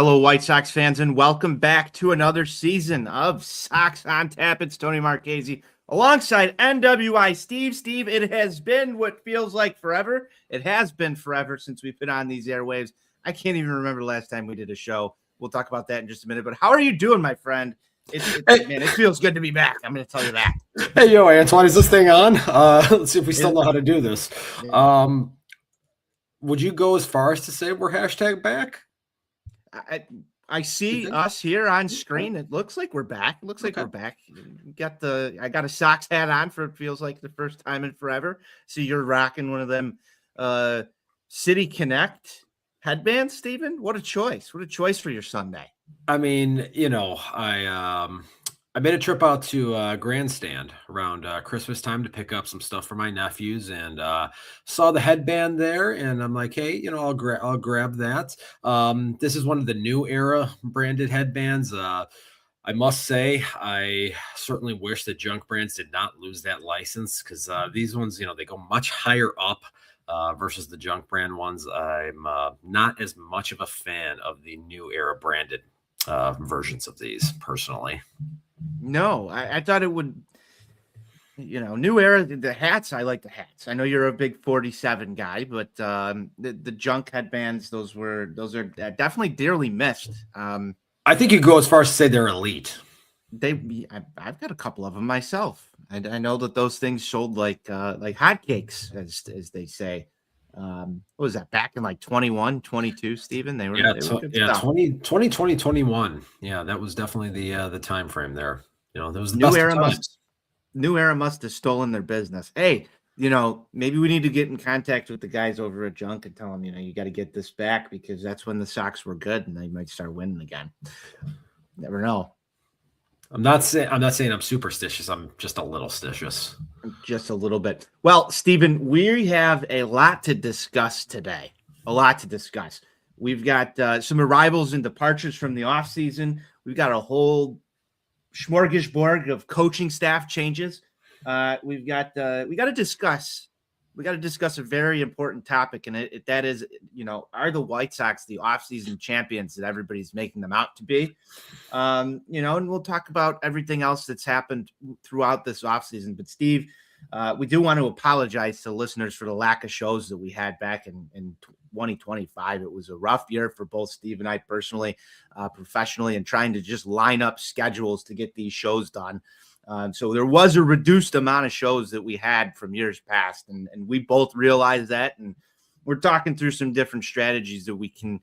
Hello, White Sox fans, and welcome back to another season of Sox On Tap. It's Tony Marchese alongside NWI Steve. Steve, it has been what feels like forever. It has been forever since we've been on these airwaves. I can't even remember the last time we did a show. We'll talk about that in just a minute. But how are you doing, my friend? Man, it feels good to be back. I'm going to tell you that. Hey, yo, Antoine, is this thing on? Let's see if we still know how to do this. Would you go as far as to say we're hashtag back? I see us here on screen. It looks like we're back. It looks like Okay. we're back. I got a Sox hat on for it feels like the first time in forever. See, you're rocking one of them City Connect headbands, Steven. What a choice. What a choice for your Sunday. I mean, I made a trip out to Grandstand around Christmas time to pick up some stuff for my nephews, and saw the headband there, and I'm like, hey, I'll grab that. This is one of the New Era branded headbands. I must say, I certainly wish that Junk Brands did not lose that license, because these ones, they go much higher up versus the Junk Brand ones. I'm not as much of a fan of the New Era branded versions of these personally. No, I thought it would, New Era, the hats. I like the hats. I know you're a big 47 guy, but the Junk headbands, those are definitely dearly missed. I think you go as far as to say they're elite. I've got a couple of them myself. I know that those things sold like hotcakes, as they say. What was that, back in like 21, 22, Steven? They were good stuff. 2021. Yeah, that was definitely the time frame there. That was the New Era must have stolen their business. Hey, maybe we need to get in contact with the guys over at Junk and tell them, you got to get this back, because that's when the Sox were good and they might start winning again. Never know. I'm not saying I'm superstitious. I'm just a little stitious. Just a little bit. Well, Steven, we have a lot to discuss today. A lot to discuss. We've got some arrivals and departures from the offseason. We've got a whole smorgasbord of coaching staff changes. We got to discuss a very important topic, and that is, are the White Sox the offseason champions that everybody's making them out to be? And we'll talk about everything else that's happened throughout this offseason. But Steve, we do want to apologize to listeners for the lack of shows that we had back in 2025. It was a rough year for both Steve and I personally, professionally, and trying to just line up schedules to get these shows done. So there was a reduced amount of shows that we had from years past, and we both realized that, and we're talking through some different strategies that we can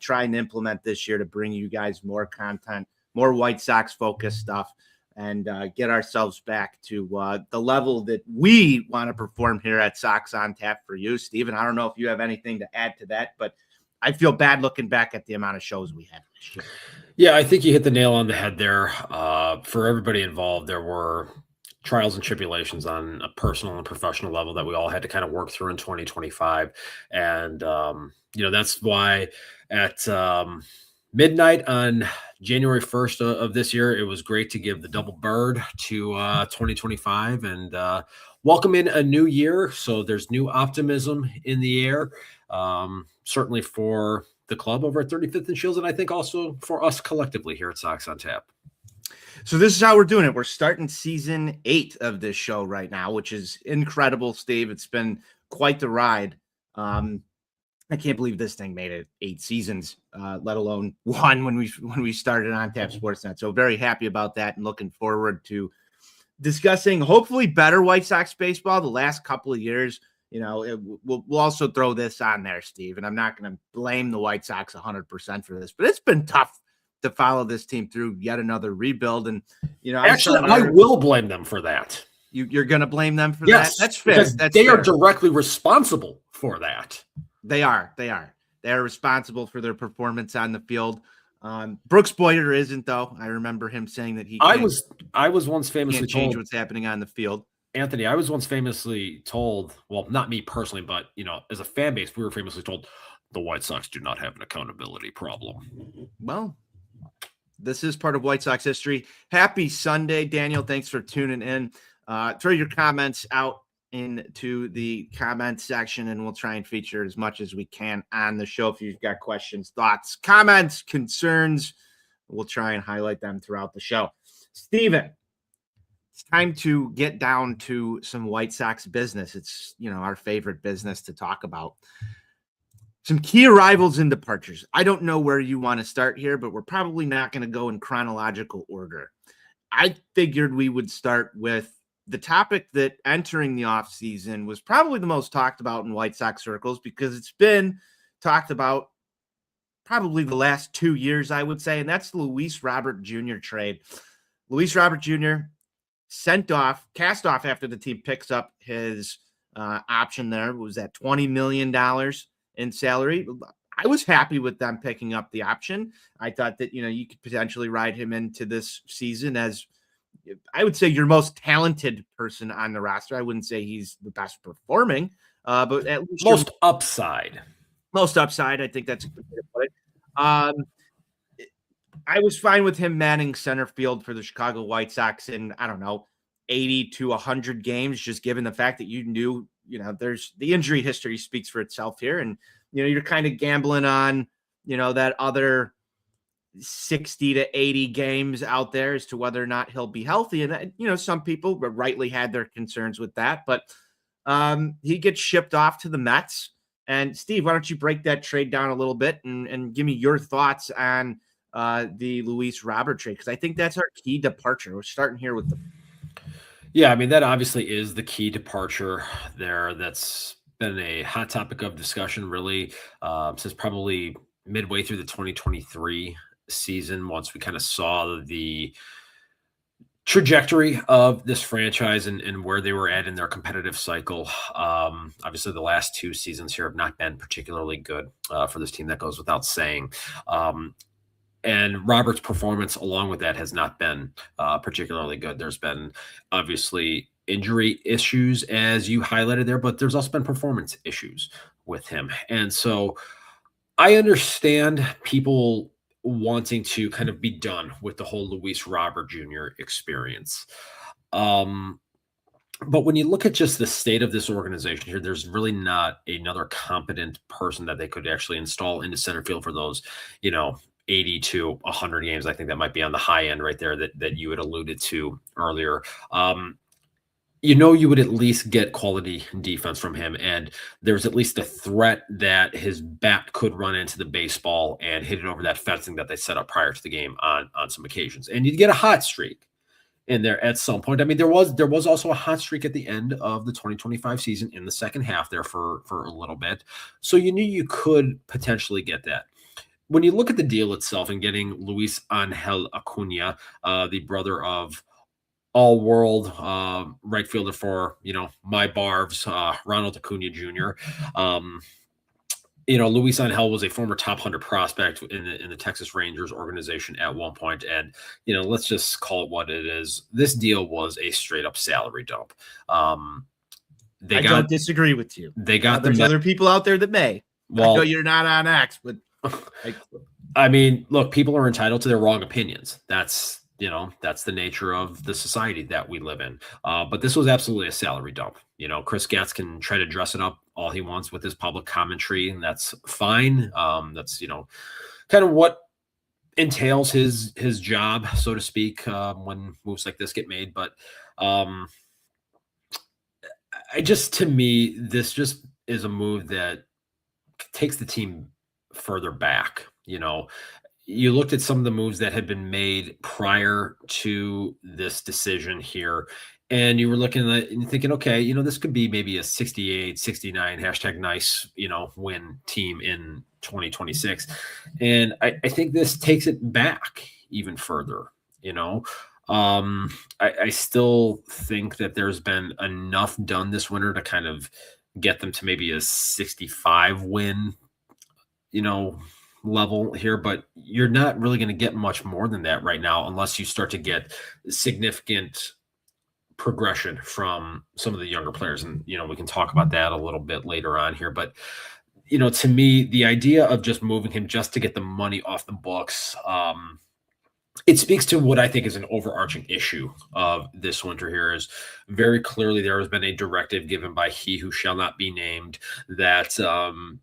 try and implement this year to bring you guys more content, more White Sox focused stuff, and get ourselves back to the level that we want to perform here at Sox On Tap for you, Steven. I don't know if you have anything to add to that, but I feel bad looking back at the amount of shows we had this year. Yeah, I think you hit the nail on the head there. For everybody involved, there were trials and tribulations on a personal and professional level that we all had to kind of work through in 2025. And, that's why at midnight on January 1st of this year, it was great to give the double bird to 2025 and welcome in a new year. So there's new optimism in the air, certainly for the club over at 35th and Shields, and I think also for us collectively here at Sox On Tap. So this is how we're doing it. We're starting season 8 of this show right now, which is incredible, Steve. It's been quite the ride. I can't believe this thing made it 8 seasons, let alone one when we started on Tap Sportsnet. So very happy about that and looking forward to discussing hopefully better White Sox baseball the last couple of years. We'll also throw this on there, Steve, and I'm not going to blame the White Sox 100% for this, but it's been tough to follow this team through yet another rebuild. And, actually, I will blame them for that. You're going to blame them for that? That's fair. They are directly responsible for that. They are. They're responsible for their performance on the field. Brooks Boyer isn't, though. I remember him saying that I was once famously told change what's happening on the field. Anthony, I was once famously told, well, not me personally, but, as a fan base, we were famously told the White Sox do not have an accountability problem. Well, this is part of White Sox history. Happy Sunday, Daniel. Thanks for tuning in. Throw your comments out into the comment section, and we'll try and feature as much as we can on the show. If you've got questions, thoughts, comments, concerns, we'll try and highlight them throughout the show. Steven, it's time to get down to some White Sox business. It's, our favorite business to talk about. Some key arrivals and departures. I don't know where you want to start here, but we're probably not going to go in chronological order. I figured we would start with the topic that entering the offseason was probably the most talked about in White Sox circles, because it's been talked about probably the last 2 years, I would say, and that's the Luis Robert Jr. trade. Luis Robert Jr. cast off after the team picks up his option there. It was at $20 million in salary. I was happy with them picking up the option. I thought that, you could potentially ride him into this season as, I would say, your most talented person on the roster. I wouldn't say he's the best performing, but at least most upside. Most upside. I think that's a good way to put it. I was fine with him manning center field for the Chicago White Sox in, 80 to 100 games, just given the fact that you knew, there's the injury history speaks for itself here. And, you're kind of gambling on, that other 60 to 80 games out there as to whether or not he'll be healthy. And, some people rightly had their concerns with that, but he gets shipped off to the Mets. And Steve, why don't you break that trade down a little bit and give me your thoughts on the Luis Robert trade? Because I think that's our key departure. We're starting here with the. Yeah, I mean, that obviously is the key departure there. That's been a hot topic of discussion really since probably midway through the 2023 season, once we kind of saw the trajectory of this franchise and where they were at in their competitive cycle. Obviously, the last 2 seasons here have not been particularly good for this team. That goes without saying. And Robert's performance along with that has not been particularly good. There's been obviously injury issues, as you highlighted there, but there's also been performance issues with him. And so I understand people wanting to kind of be done with the whole Luis Robert Jr. experience. But when you look at just the state of this organization here, there's really not another competent person that they could actually install into center field for those, 80 to 100 games. I think that might be on the high end right there that you had alluded to earlier. You would at least get quality defense from him, and there's at least a threat that his bat could run into the baseball and hit it over that fencing that they set up prior to the game on some occasions. And you'd get a hot streak in there at some point. I mean, there was also a hot streak at the end of the 2025 season in the second half there for a little bit. So you knew you could potentially get that. When you look at the deal itself and getting Luis Angel Acuna, the brother of all-world right fielder for, my Barbs, Ronald Acuna Jr. Luis Angel was a former top 100 prospect in the Texas Rangers organization at one point. And, let's just call it what it is. This deal was a straight-up salary dump. I don't disagree with you. There's other people out there that may. Well, I know you're not on X, but I mean, look, people are entitled to their wrong opinions. That's the nature of the society that we live in. But this was absolutely a salary dump. Chris Gatz can try to dress it up all he wants with his public commentary, and that's fine. That's, kind of what entails his job, so to speak, when moves like this get made. But to me, this just is a move that takes the team further back. You looked at some of the moves that had been made prior to this decision here, and you were looking at it and thinking, okay, this could be maybe a 68, 69 #nice, win team in 2026. And I think this takes it back even further, I still think that there's been enough done this winter to kind of get them to maybe a 65 win, level here, but you're not really going to get much more than that right now unless you start to get significant progression from some of the younger players. And, we can talk about that a little bit later on here. But, to me, the idea of just moving him just to get the money off the books, it speaks to what I think is an overarching issue of this winter here is very clearly there has been a directive given by he who shall not be named that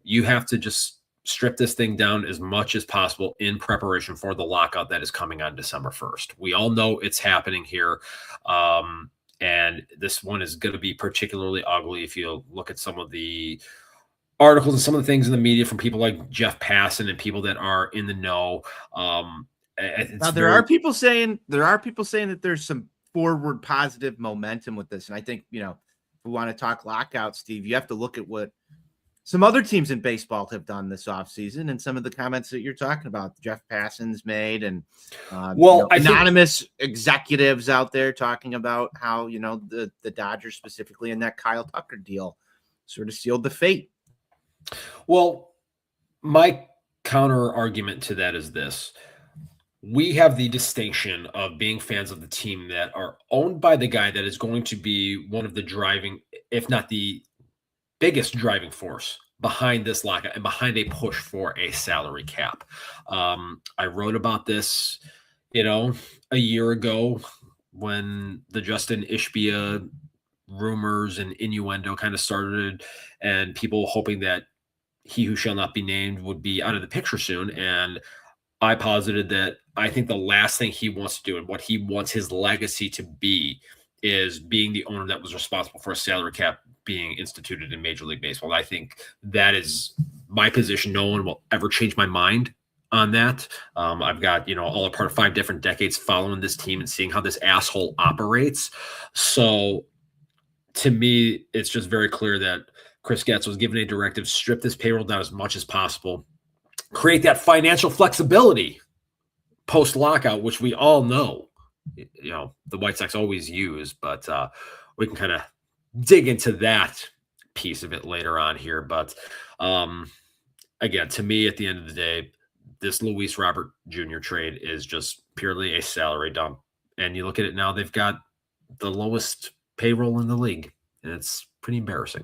you have to just strip this thing down as much as possible in preparation for the lockout that is coming on December 1st. We all know it's happening here. And this one is going to be particularly ugly if you look at some of the articles and some of the things in the media from people like Jeff Passan and people that are in the know. Now, there are people saying that there's some forward positive momentum with this. And I think, if we want to talk lockout, Steve, you have to look at what some other teams in baseball have done this offseason and some of the comments that you're talking about Jeff Passan's made and anonymous executives out there talking about how, the Dodgers specifically in that Kyle Tucker deal sort of sealed the fate. Well, my counter argument to that is this. We have the distinction of being fans of the team that are owned by the guy that is going to be one of the driving, if not the biggest driving force behind this lockout and behind a push for a salary cap. I wrote about this, a year ago when the Justin Ishbia rumors and innuendo kind of started and people hoping that he who shall not be named would be out of the picture soon. And I posited that I think the last thing he wants to do and what he wants his legacy to be is being the owner that was responsible for a salary cap being instituted in Major League Baseball. And I think that is my position. No one will ever change my mind on that. I've got, all a part of 5 different decades following this team and seeing how this asshole operates. So to me, it's just very clear that Chris Getz was given a directive, strip this payroll down as much as possible, create that financial flexibility post-lockout, which we all know, the White Sox always use, but we can kind of dig into that piece of it later on here. But again, to me, at the end of the day, this Luis Robert Jr. trade is just purely a salary dump. And you look at it now, they've got the lowest payroll in the league, and it's pretty embarrassing.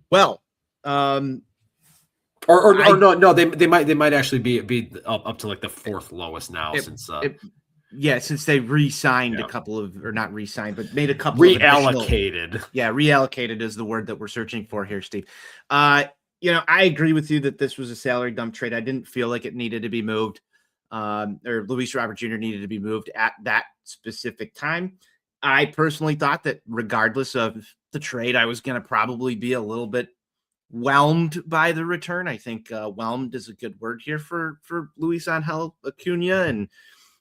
Well, no, they might actually be up to like the 4th lowest now since they re-signed a couple of, or not re-signed, but made a couple reallocated. Reallocated is the word that we're searching for here, Steve. I agree with you that this was a salary dump trade. I didn't feel like it needed to be moved, or Luis Robert Jr. needed to be moved at that specific time. I personally thought that regardless of the trade, I was going to probably be a little bit whelmed by the return. I think whelmed is a good word here for Luis Angel Acuna and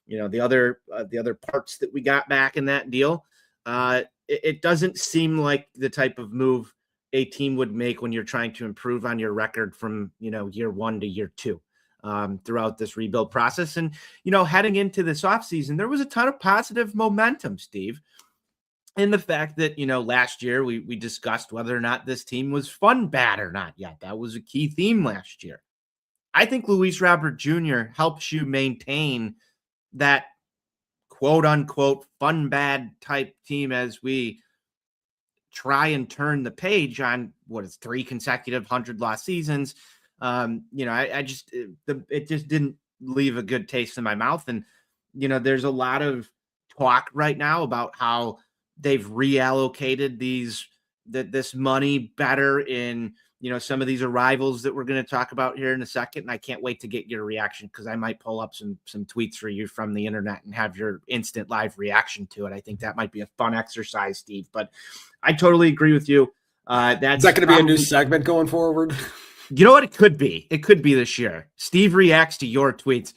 the other parts that we got back in that deal. It doesn't seem like the type of move a team would make when you're trying to improve on your record from year 1 to year 2 throughout this rebuild process. And heading into this offseason, there was a ton of positive momentum, Steve. And the fact that, last year we discussed whether or not this team was fun bad or not yet. That was a key theme last year. I think Luis Robert Jr. helps you maintain that quote unquote fun bad type team as we try and turn the page on what is 3 consecutive 100-loss seasons. It just didn't leave a good taste in my mouth. And, there's a lot of talk right now about how they've reallocated this money better in, some of these arrivals that we're going to talk about here in a second. And I can't wait to get your reaction because I might pull up some tweets for you from the internet and have your instant live reaction to it. I think that might be a fun exercise, Steve, but I totally agree with you. Is that going to be a new segment going forward? You know what? It could be this year. Steve reacts to your tweets.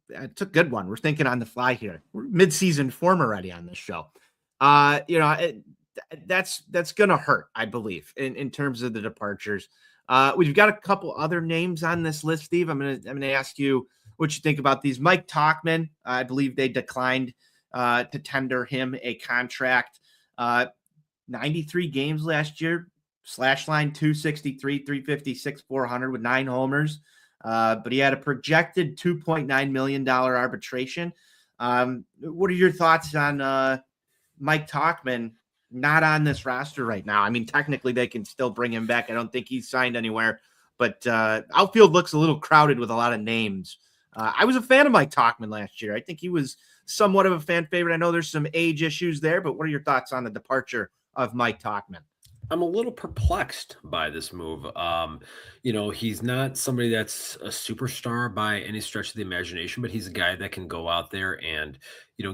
It's a good one. We're thinking on the fly here. We're mid-season form already on this show. That's going to hurt, I believe, in terms of the departures. We've got a couple other names on this list, Steve. I'm going to ask you what you think about these. Mike Tauchman, I believe they declined to tender him a contract. 93 games last year, slash line 263, 356, 400 with 9 homers. But he had a projected $2.9 million arbitration. What are your thoughts on Mike Tauchman not on this roster right now? I mean, technically they can still bring him back. I don't think he's signed anywhere, but outfield looks a little crowded with a lot of names I was a fan of Mike Tauchman last year. I think he was somewhat of a fan favorite. I know there's some age issues there, but what are your thoughts on the departure of Mike Tauchman? I'm a little perplexed by this move. He's not somebody that's a superstar by any stretch of the imagination, but he's a guy that can go out there and,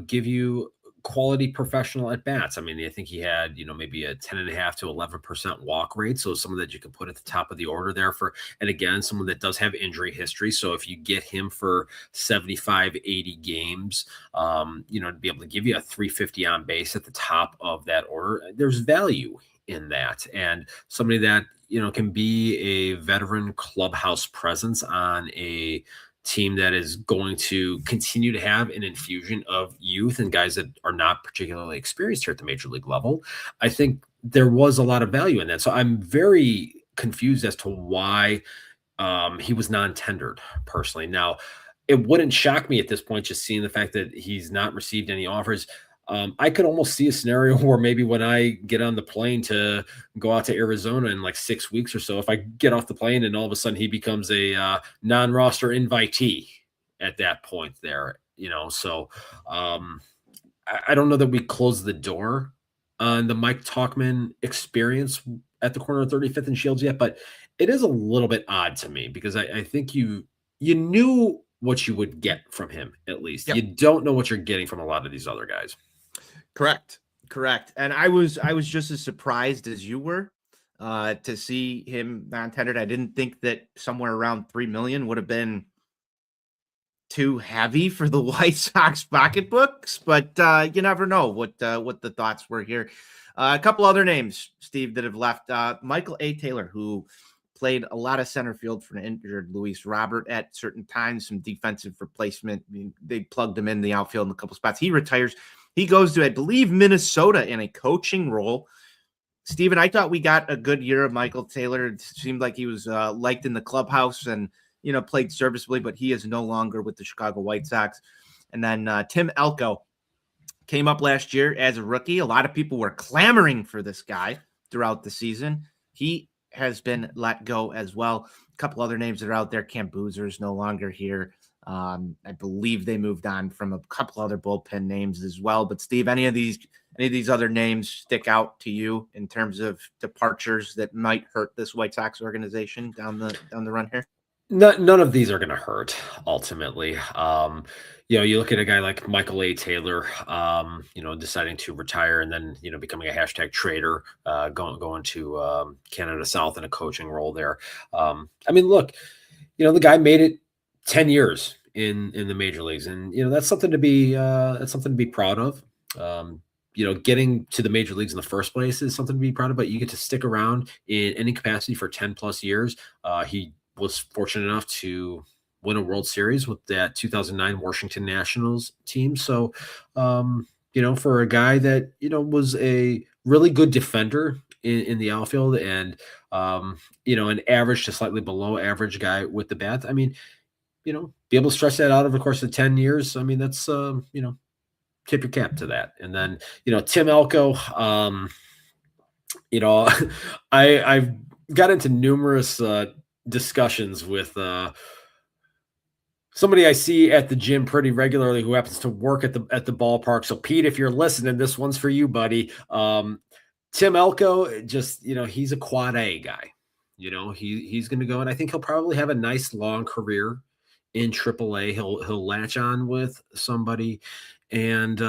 give you quality professional at bats. I mean, I think he had, maybe a 10.5 to 11% walk rate. So someone that you can put at the top of the order there and again, someone that does have injury history. So if you get him for 75, 80 games, to be able to give you a 350 on base at the top of that order, there's value in that, and somebody that can be a veteran clubhouse presence on a team that is going to continue to have an infusion of youth and guys that are not particularly experienced here at the major league level. I think there was a lot of value in that. So I'm very confused as to why he was non-tendered personally. Now, it wouldn't shock me at this point, just seeing the fact that he's not received any offers. I could almost see a scenario where maybe when I get on the plane to go out to Arizona in like 6 weeks or so, if I get off the plane and all of a sudden he becomes a non-roster invitee at that point there, so I don't know that we close the door on the Mike Tauchman experience at the corner of 35th and Shields yet, but it is a little bit odd to me because I think you knew what you would get from him, at least. Yep. You don't know what you're getting from a lot of these other guys. Correct. And I was just as surprised as you were to see him non-tendered. I didn't think that somewhere around $3 million would have been too heavy for the White Sox pocketbooks, but you never know what the thoughts were here. A couple other names, Steve, that have left. Michael A. Taylor, who played a lot of center field for an injured Luis Robert at certain times, some defensive replacement. I mean, they plugged him in the outfield in a couple spots. He retires. He goes to, I believe, Minnesota in a coaching role. Steven, I thought we got a good year of Michael Taylor. It seemed like he was liked in the clubhouse and, played serviceably, but he is no longer with the Chicago White Sox. And then Tim Elko came up last year as a rookie. A lot of people were clamoring for this guy throughout the season. He has been let go as well. A couple other names that are out there. Cam Boozer is no longer here. I believe they moved on from a couple other bullpen names as well. But Steve, any of these other names stick out to you in terms of departures that might hurt this White Sox organization down the run here? None of these are going to hurt ultimately. You look at a guy like Michael A. Taylor, deciding to retire and then, becoming a hashtag trader, going to Canada South in a coaching role there. Look, the guy made it 10 years in the major leagues, and that's something to be proud of. Getting to the major leagues in the first place is something to be proud of, but you get to stick around in any capacity for 10 plus years. He was fortunate enough to win a World Series with that 2009 Washington Nationals team. So, for a guy that, was a really good defender in the outfield and, an average to slightly below average guy with the bat, be able to stretch that out over the course of 10 years. That's, tip your cap to that. And then, Tim Elko, I've got into numerous discussions with somebody I see at the gym pretty regularly who happens to work at the ballpark. So Pete, if you're listening, this one's for you, buddy. Tim Elko, just, he's a quad A guy. He's going to go, and I think he'll probably have a nice long career in AAA. He'll latch on with somebody, and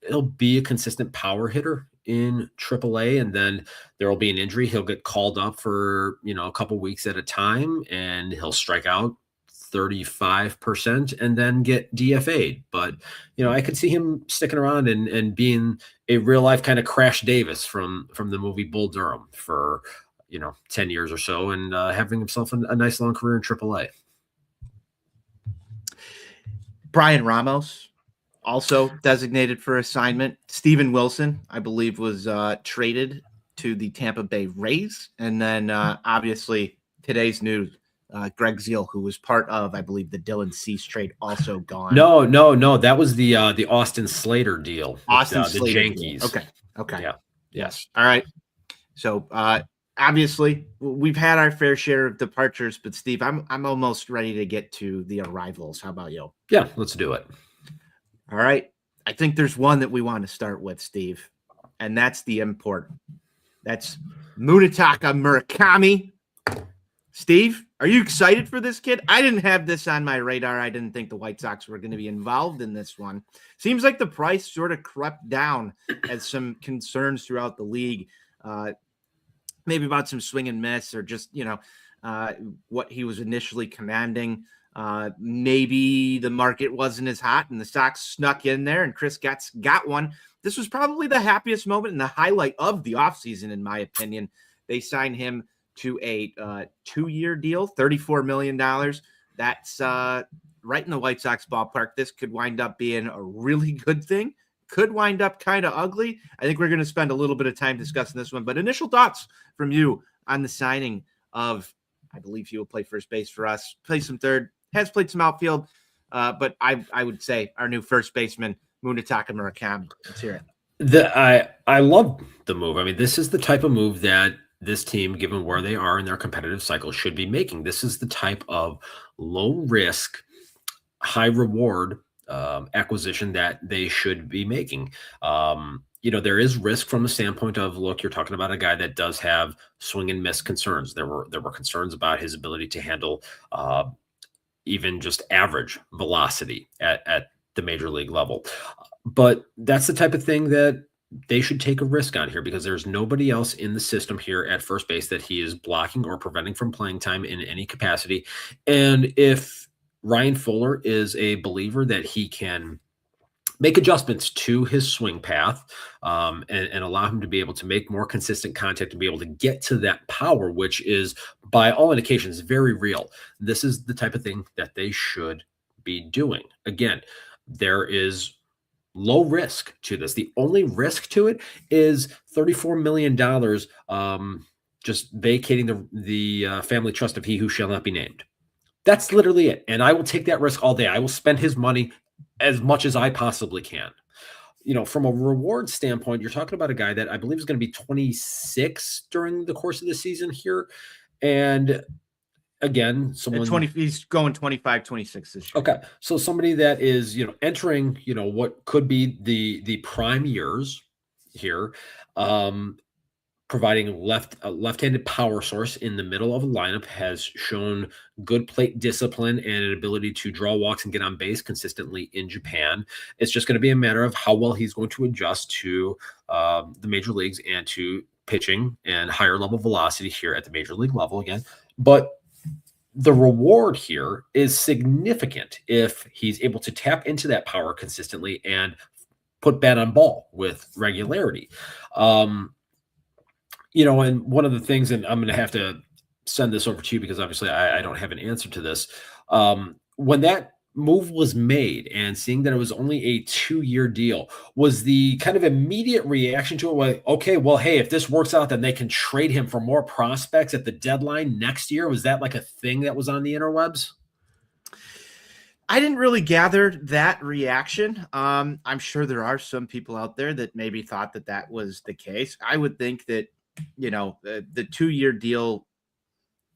he'll be a consistent power hitter in AAA, and then there will be an injury. He'll get called up for, a couple weeks at a time, and he'll strike out 35% and then get DFA'd. But, I could see him sticking around and being a real life kind of Crash Davis from the movie Bull Durham for, 10 years or so, and having himself a nice long career in AAA. Brian Ramos, also designated for assignment. Steven Wilson, I believe, was traded to the Tampa Bay Rays. And then obviously today's news, Greg Zeal, who was part of, I believe, the Dylan Cease trade, also gone. No. That was the Austin Slater deal. Austin Slater. The Yankees. Okay. Yeah. Yes. All right. So I obviously we've had our fair share of departures, but Steve, I'm almost ready to get to the arrivals. How about you? Yeah, let's do it. All right. I think there's one that we want to start with, Steve, and that's the import. That's Munetaka Murakami. Steve, are you excited for this kid? I didn't have this on my radar. I didn't think the White Sox were going to be involved in this one. Seems like the price sort of crept down as some concerns throughout the league, maybe about some swing and miss or just, what he was initially commanding. Maybe the market wasn't as hot and the Sox snuck in there and Chris got one. This was probably the happiest moment and the highlight of the offseason, in my opinion. They signed him to a 2-year deal, $34 million. That's right in the White Sox ballpark. This could wind up being a really good thing. Could wind up kind of ugly. I think we're going to spend a little bit of time discussing this one. But initial thoughts from you on the signing of, I believe he will play first base for us, play some third, has played some outfield. But I would say our new first baseman, Munetaka Murakami. Let's hear it. I love the move. I mean, this is the type of move that this team, given where they are in their competitive cycle, should be making. This is the type of low risk, high reward acquisition that they should be making. There is risk from the standpoint of, look, you're talking about a guy that does have swing and miss concerns. There were concerns about his ability to handle even just average velocity at the major league level. But that's the type of thing that they should take a risk on here, because there's nobody else in the system here at first base that he is blocking or preventing from playing time in any capacity. And if Ryan Fuller is a believer that he can make adjustments to his swing path and allow him to be able to make more consistent contact and be able to get to that power, which is by all indications very real, this is the type of thing that they should be doing. Again, there is low risk to this. The only risk to it is $34 million just vacating the family trust of he who shall not be named. That's literally it. And I will take that risk all day. I will spend his money as much as I possibly can. From a reward standpoint, you're talking about a guy that I believe is going to be 26 during the course of the season here. And again, he's going 25, 26 this year. Okay. So somebody that is, entering, what could be the prime years here, providing left-handed power source in the middle of a lineup, has shown good plate discipline and an ability to draw walks and get on base consistently in Japan. It's just going to be a matter of how well he's going to adjust to the major leagues and to pitching and higher level velocity here at the major league level again. But the reward here is significant if he's able to tap into that power consistently and put bat on ball with regularity. And one of the things, and I'm going to have to send this over to you because obviously I don't have an answer to this. When that move was made and seeing that it was only a 2-year deal, was the kind of immediate reaction to it like, okay, well, hey, if this works out, then they can trade him for more prospects at the deadline next year? Was that like a thing that was on the interwebs? I didn't really gather that reaction. I'm sure there are some people out there that maybe thought that was the case. I would think that, the 2-year deal,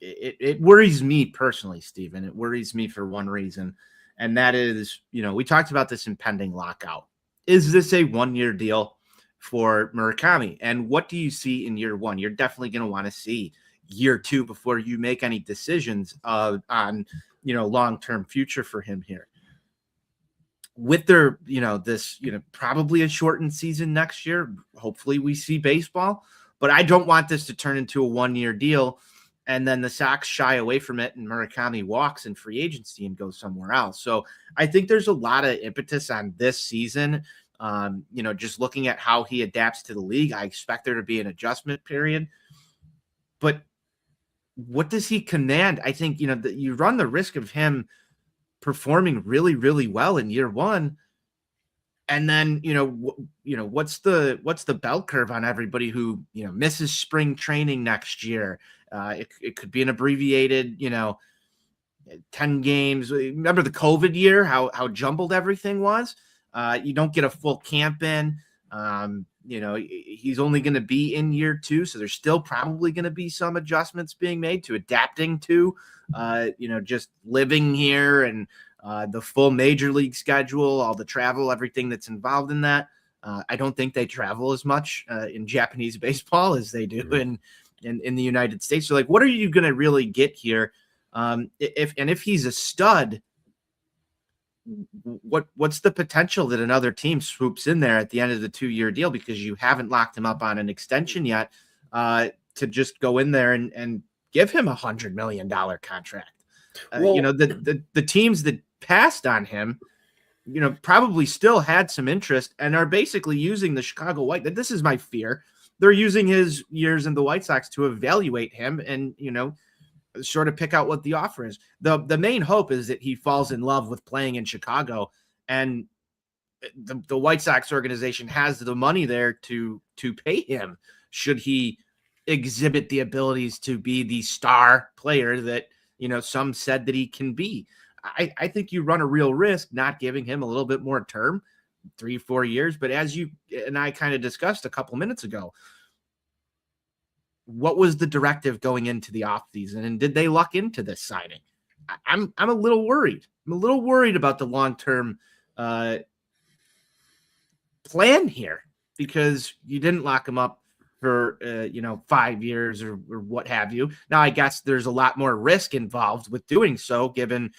it worries me personally, Stephen. It worries me for one reason. And that is, we talked about this impending lockout. Is this a 1-year deal for Murakami? And what do you see in year one? You're definitely going to want to see year two before you make any decisions on, long-term future for him here. With their, this, probably a shortened season next year. Hopefully we see baseball, but I don't want this to turn into a 1-year deal and then the Sox shy away from it and Murakami walks in free agency and goes somewhere else. So I think there's a lot of impetus on this season. Just looking at how he adapts to the league, I expect there to be an adjustment period. But what does he command? I think, you run the risk of him performing really, really well in year one. And then, what's the bell curve on everybody who, misses spring training next year? It could be an abbreviated, 10 games. Remember the COVID year, how jumbled everything was? You don't get a full camp in. he's only going to be in year 2, so there's still probably going to be some adjustments being made to adapting to, just living here and the full major league schedule, all the travel, everything that's involved in that. I don't think they travel as much in Japanese baseball as they do in the United States. So, like, what are you going to really get here? If he's a stud, what's the potential that another team swoops in there at the end of the 2-year deal because you haven't locked him up on an extension yet, to just go in there and give him $100 million contract? The teams that passed on him, probably still had some interest and are basically using the Chicago White. This is my fear. They're using his years in the White Sox to evaluate him and, sort of pick out what the offer is. The main hope is that he falls in love with playing in Chicago, and the White Sox organization has the money there to pay him should he exhibit the abilities to be the star player that, some said that he can be. I think you run a real risk not giving him a little bit more term, 3-4 years. But as you and I kind of discussed a couple minutes ago, what was the directive going into the offseason, and did they luck into this signing? I'm a little worried. I'm a little worried about the long-term plan here, because you didn't lock him up for 5 years or what have you. Now, I guess there's a lot more risk involved with doing so, given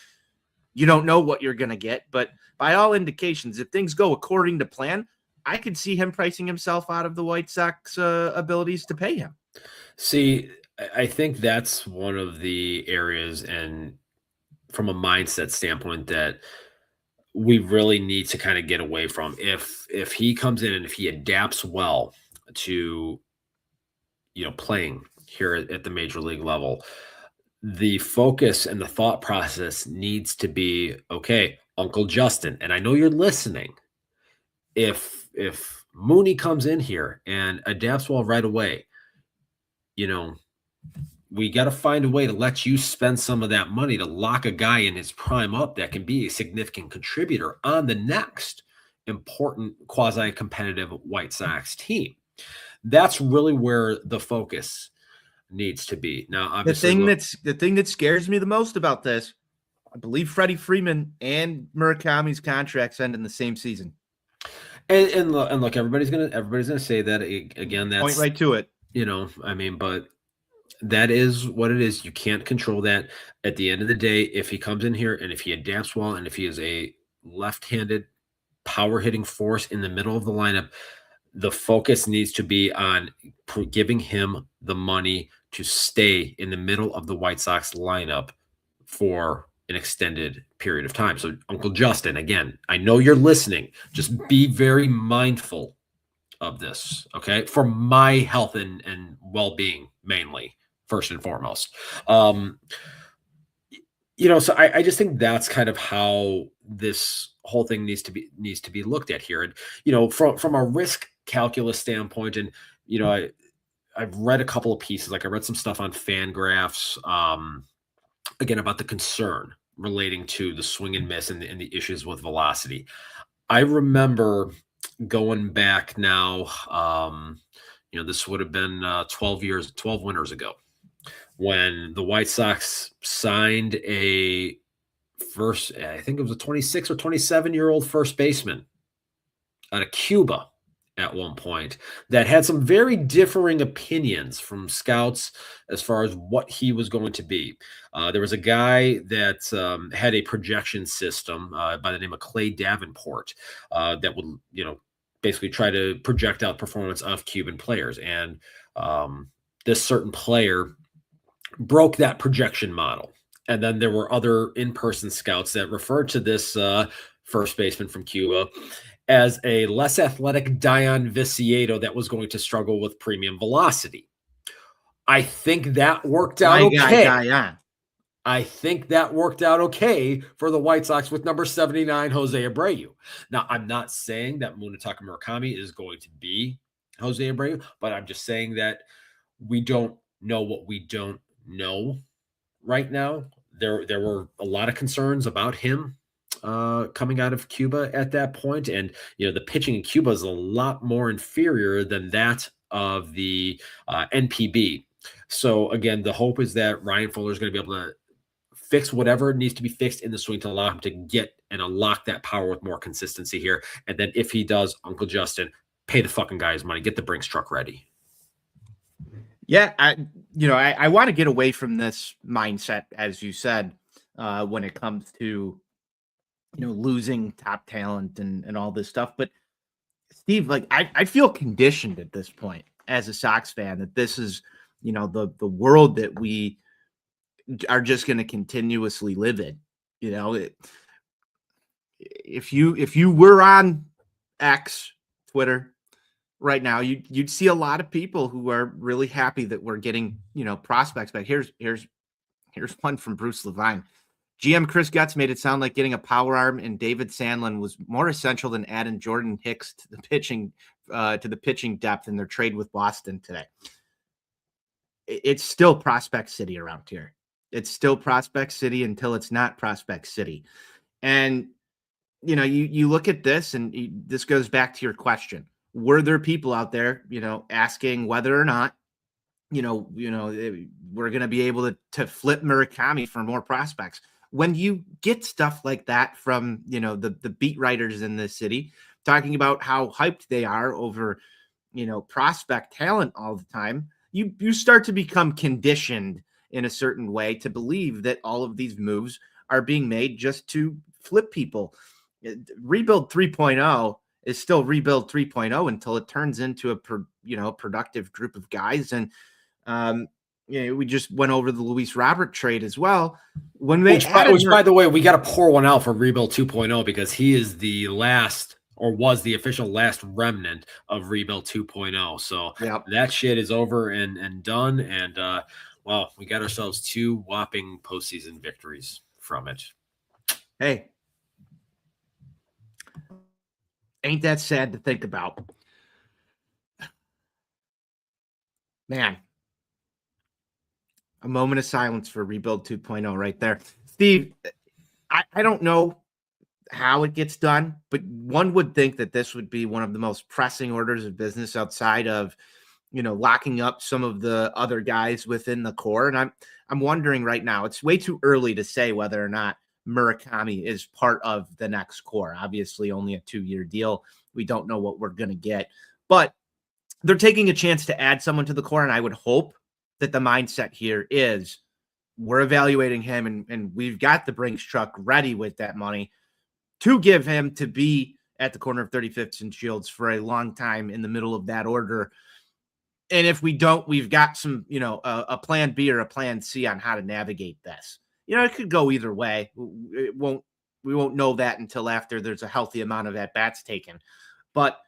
you don't know what you're going to get. But by all indications, if things go according to plan, I could see him pricing himself out of the White Sox abilities to pay him. See, I think that's one of the areas, and from a mindset standpoint, that we really need to kind of get away from. If he comes in and if he adapts well to, playing here at the major league level, the focus and the thought process needs to be, okay, Uncle Justin, and I know you're listening. If Mooney comes in here and adapts well right away, we got to find a way to let you spend some of that money to lock a guy in his prime up that can be a significant contributor on the next important quasi-competitive White Sox team. That's really where the focus needs to be. Now, obviously, the thing that scares me the most about this, I believe Freddie Freeman and Murakami's contracts end in the same season. And look, everybody's gonna say that again. That's point right to it. But that is what it is. You can't control that. At the end of the day, if he comes in here and if he adapts well, and if he is a left-handed power hitting force in the middle of the lineup, the focus needs to be on giving him the money to stay in the middle of the White Sox lineup for an extended period of time. So, Uncle Justin, again, I know you're listening. Just be very mindful of this, okay? For my health and well-being, mainly, first and foremost. So I just think that's kind of how this whole thing needs to be looked at here. And, from a risk calculus standpoint, and, I've read a couple of pieces, like I read some stuff on Fangraphs, again, about the concern relating to the swing and miss and the issues with velocity. I remember going back now, this would have been 12 winters ago, when the White Sox signed I think it was a 26 or 27-year-old first baseman out of Cuba at one point, that had some very differing opinions from scouts as far as what he was going to be. There was a guy that had a projection system by the name of Clay Davenport that would, basically try to project out performance of Cuban players. And this certain player broke that projection model. And then there were other in-person scouts that referred to this first baseman from Cuba as a less athletic Dion Vicieto that was going to struggle with premium velocity. I think that worked out okay. I think that worked out okay for the White Sox with number 79, Jose Abreu. Now, I'm not saying that Munetaka Murakami is going to be Jose Abreu, but I'm just saying that we don't know what we don't know right now. There were a lot of concerns about him coming out of Cuba at that point. And, the pitching in Cuba is a lot more inferior than that of the NPB. So again, the hope is that Ryan Fuller is going to be able to fix whatever needs to be fixed in the swing to allow him to get and unlock that power with more consistency here. And then if he does, Uncle Justin, pay the fucking guy his money, get the Brinks truck ready. Yeah, I want to get away from this mindset, as you said, when it comes to, losing top talent and all this stuff. But Steve, like I feel conditioned at this point as a Sox fan that this is, the world that we are just going to continuously live in. If you were on X, Twitter, right now, you'd see a lot of people who are really happy that we're getting, prospects back. Here's one from Bruce Levine. GM Chris Getz made it sound like getting a power arm in David Sandlin was more essential than adding Jordan Hicks to the pitching depth in their trade with Boston today. It's still Prospect City around here. It's still Prospect City until it's not Prospect City. And, you look at this and this goes back to your question. Were there people out there, asking whether or not, we're going to be able to flip Murakami for more prospects? When you get stuff like that from, the beat writers in this city talking about how hyped they are over, prospect talent all the time, you start to become conditioned in a certain way to believe that all of these moves are being made just to flip people. Rebuild 3.0 is still rebuild 3.0 until it turns into a productive group of guys. And we just went over the Luis Robert trade as well. Which by the way, we got to pour one out for rebuild 2.0 because he is the last, or was the official last remnant of rebuild 2.0. So That shit is over and done. And well, we got ourselves 2 whopping postseason victories from it. Hey, ain't that sad to think about? Man, a moment of silence for rebuild 2.0 right there. Steve, I don't know how it gets done, but one would think that this would be one of the most pressing orders of business outside of, locking up some of the other guys within the core. And I'm wondering right now, it's way too early to say whether or not Murakami is part of the next core. Obviously, only a 2-year deal. We don't know what we're going to get, but they're taking a chance to add someone to the core. And I would hope that the mindset here is we're evaluating him and we've got the Brinks truck ready with that money to give him to be at the corner of 35th and Shields for a long time in the middle of that order. And if we don't, we've got some, a plan B or a plan C on how to navigate this. It could go either way. We won't know that until after there's a healthy amount of at-bats taken. But,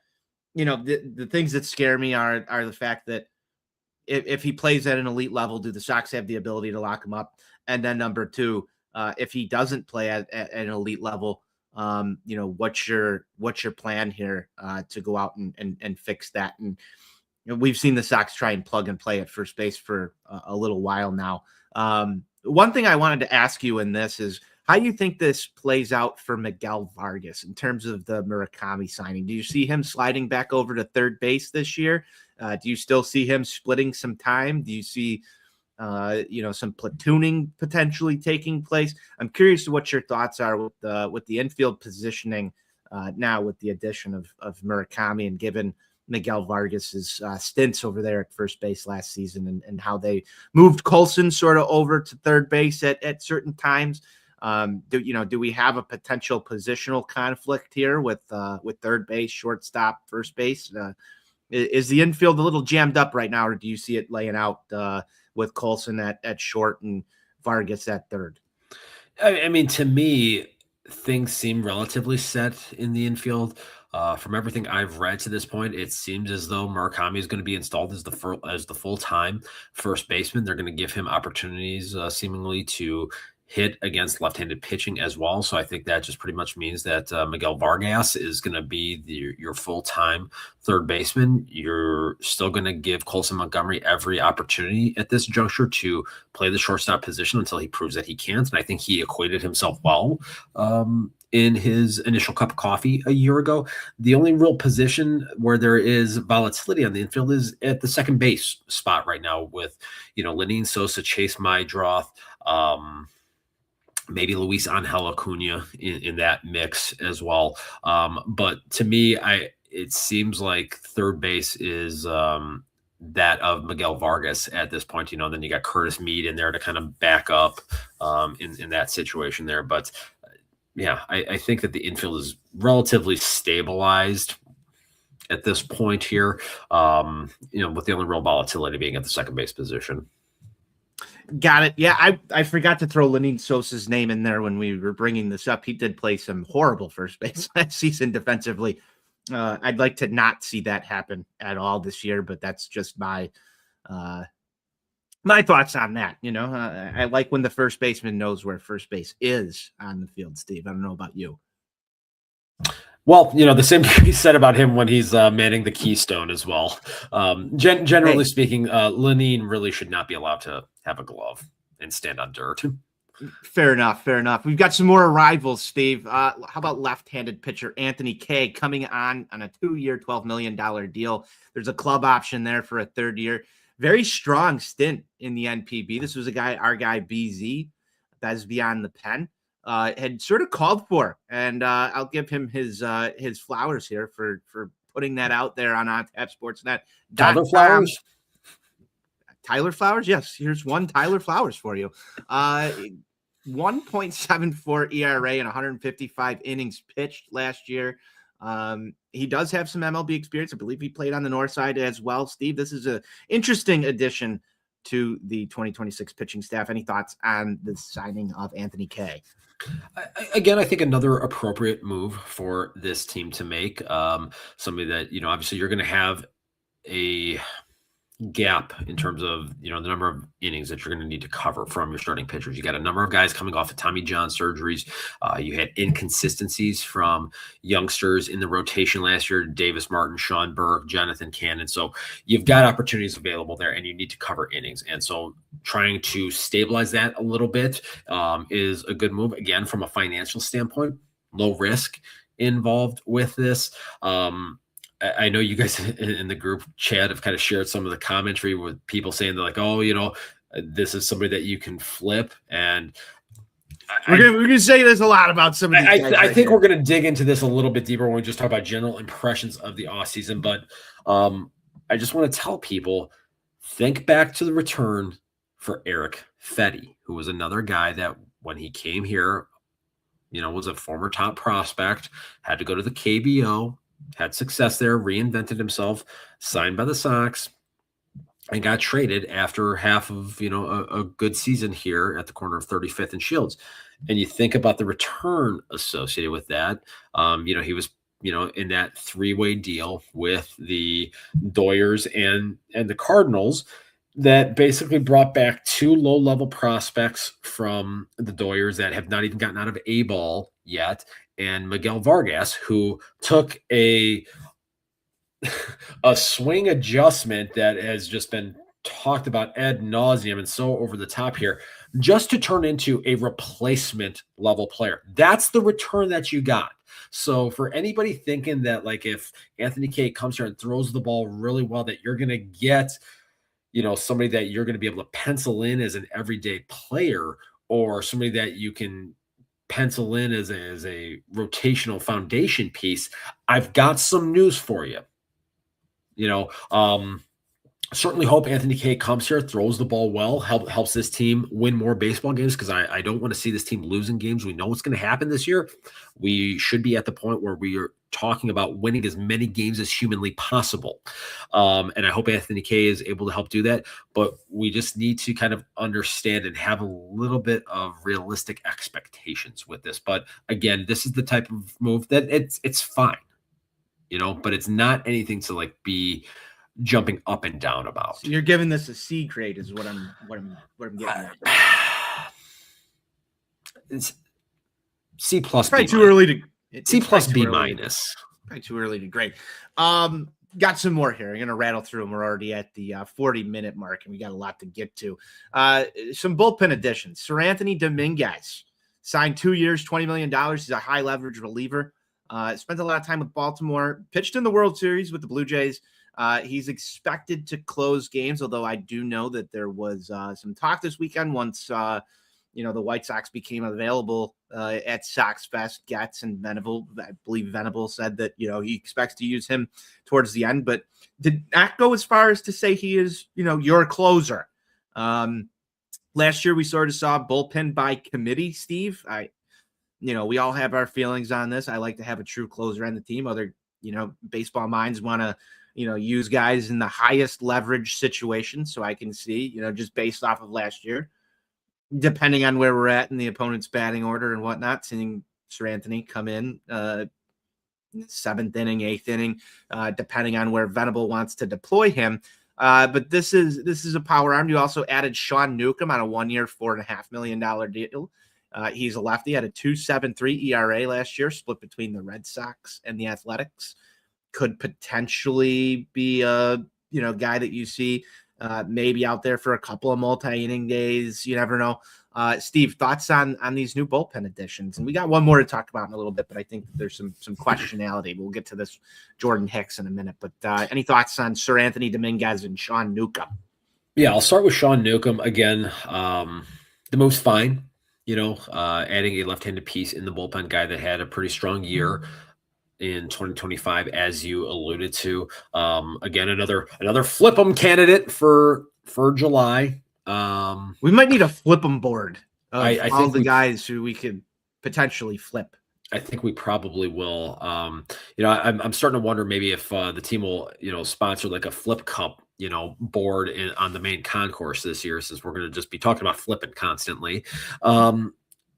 the things that scare me are the fact that if he plays at an elite level, do the Sox have the ability to lock him up? And then number 2, if he doesn't play at an elite level, what's your plan here to go out and fix that? And we've seen the Sox try and plug and play at first base for a little while now. One thing I wanted to ask you in this is how you think this plays out for Miguel Vargas in terms of the Murakami signing. Do you see him sliding back over to third base this year? Do you still see him splitting some time? Do you see, some platooning potentially taking place? I'm curious to what your thoughts are with the infield positioning now with the addition of Murakami and given Miguel Vargas's stints over there at first base last season and how they moved Coulson sort of over to third base at certain times. Do we have a potential positional conflict here with third base, shortstop, first base? Is the infield a little jammed up right now, or do you see it laying out with Coulson at short and Vargas at third? I mean, to me, things seem relatively set in the infield. From everything I've read to this point, it seems as though Murakami is going to be installed as the full-time first baseman. They're going to give him opportunities, seemingly, to hit against left-handed pitching as well. So I think that just pretty much means that Miguel Vargas is going to be your full-time third baseman. You're still going to give Coulson Montgomery every opportunity at this juncture to play the shortstop position until he proves that he can't. And I think he equated himself well in his initial cup of coffee a year ago. The only real position where there is volatility on the infield is at the second base spot right now with, Lenine Sosa, Chase Maedroth, maybe Luis Angel Acuna in that mix as well. But to me, it seems like third base is that of Miguel Vargas at this point. Then you got Curtis Mead in there to kind of back up in that situation there. But yeah, I think that the infield is relatively stabilized at this point here, with the only real volatility being at the second base position. Got it. Yeah, I forgot to throw Lenine Sosa's name in there when we were bringing this up. He did play some horrible first base last season defensively. I'd like to not see that happen at all this year, but that's just my thoughts on that. I like when the first baseman knows where first base is on the field, Steve. I don't know about you. Well, the same can be said about him when he's manning the keystone as well. Generally speaking, Lenine really should not be allowed to have a glove and stand on dirt. Fair enough. We've got some more arrivals, Steve. How about left-handed pitcher Anthony Kay coming on a 2-year, $12 million deal? There's a club option there for a third year. Very strong stint in the NPB. This was our guy BZ, that's beyond the pen, had sort of called for, and I'll give him his flowers here for putting that out there on Tap Sportsnet. Tyler Flowers? Tyler Flowers? Yes, here's one Tyler Flowers for you. 1.74 ERA and 155 innings pitched last year. He does have some MLB experience. I believe he played on the north side as well. Steve, this is an interesting addition to the 2026 pitching staff. Any thoughts on the signing of Anthony Kay? Again, I think another appropriate move for this team to make. Somebody that, obviously you're going to have a gap in terms of, the number of innings that you're going to need to cover from your starting pitchers. You got a number of guys coming off of Tommy John surgeries. You had inconsistencies from youngsters in the rotation last year, Davis Martin, Sean Burke, Jonathan Cannon. So you've got opportunities available there and you need to cover innings. And so trying to stabilize that a little bit is a good move. Again, from a financial standpoint, low risk involved with this. I know you guys in the group chat have kind of shared some of the commentary with people saying they're like, oh, this is somebody that you can flip. And we're going to say this a lot about some of these guys. I think we're going to dig into this a little bit deeper when we just talk about general impressions of the offseason. But I just want to tell people, think back to the return for Eric Fetty, who was another guy that when he came here, was a former top prospect, had to go to the KBO, had success there, reinvented himself, signed by the Sox, and got traded after half of, a good season here at the corner of 35th and Shields. And you think about the return associated with that. He was, in that 3-way deal with the Doyers and the Cardinals that basically brought back 2 low-level prospects from the Doyers that have not even gotten out of A-ball yet, and Miguel Vargas, who took a swing adjustment that has just been talked about ad nauseum and so over the top here, just to turn into a replacement level player. That's the return that you got. So for anybody thinking that, like, if Anthony Kay comes here and throws the ball really well, that you're going to get, somebody that you're going to be able to pencil in as an everyday player, or somebody that you can pencil in as a rotational foundation piece, I've got some news for you. Certainly hope Anthony Kay comes here, throws the ball well, helps this team win more baseball games, because I don't want to see this team losing games. We know what's going to happen this year. We should be at the point where we are talking about winning as many games as humanly possible. And I hope Anthony Kay is able to help do that. But we just need to kind of understand and have a little bit of realistic expectations with this. But again, this is the type of move that it's fine, but it's not anything to be jumping up and down about. So you're giving this a C grade is what I'm getting at. It's C plus. Probably too early to C plus B minus. Probably too early to grade. Got some more here. I'm going to rattle through them. We're already at the 40-minute mark, and we got a lot to get to. Some bullpen additions. Sir Anthony Dominguez signed 2 years, $20 million. He's a high leverage reliever. Spent a lot of time with Baltimore, pitched in the World Series with the Blue Jays. He's expected to close games, although I do know that there was some talk this weekend once the White Sox became available at Sox Fest. Getz and Venable, I believe Venable said that he expects to use him towards the end, but did not go as far as to say he is your closer. Last year we sort of saw bullpen by committee. Steve, we all have our feelings on this. I like to have a true closer on the team. Other baseball minds want to use guys in the highest leverage situations. So I can see, just based off of last year, depending on where we're at in the opponent's batting order and whatnot, seeing Anthony come in 7th inning, 8th inning, depending on where Venable wants to deploy him. But this is a power arm. You also added Sean Newcomb on a 1-year, $4.5 million deal. He's a lefty, had a 2.73 ERA last year, split between the Red Sox and the Athletics. Could potentially be a guy that you see maybe out there for a couple of multi-inning days. You never know. Steve, thoughts on these new bullpen additions? And we got one more to talk about in a little bit, but I think there's some questionality. We'll get to this Jordan Hicks in a minute. But any thoughts on Sir Anthony Dominguez and Sean Newcomb? Yeah, I'll start with Sean Newcomb again. The most fine, adding a left-handed piece in the bullpen, guy that had a pretty strong year in 2025, as you alluded to. Again, another flip 'em candidate for July. We might need a flip 'em board of I all think the guys who we could potentially flip. I think we probably will. I'm starting to wonder maybe if the team will, sponsor like a flip cup, board on the main concourse this year, since we're going to just be talking about flipping constantly.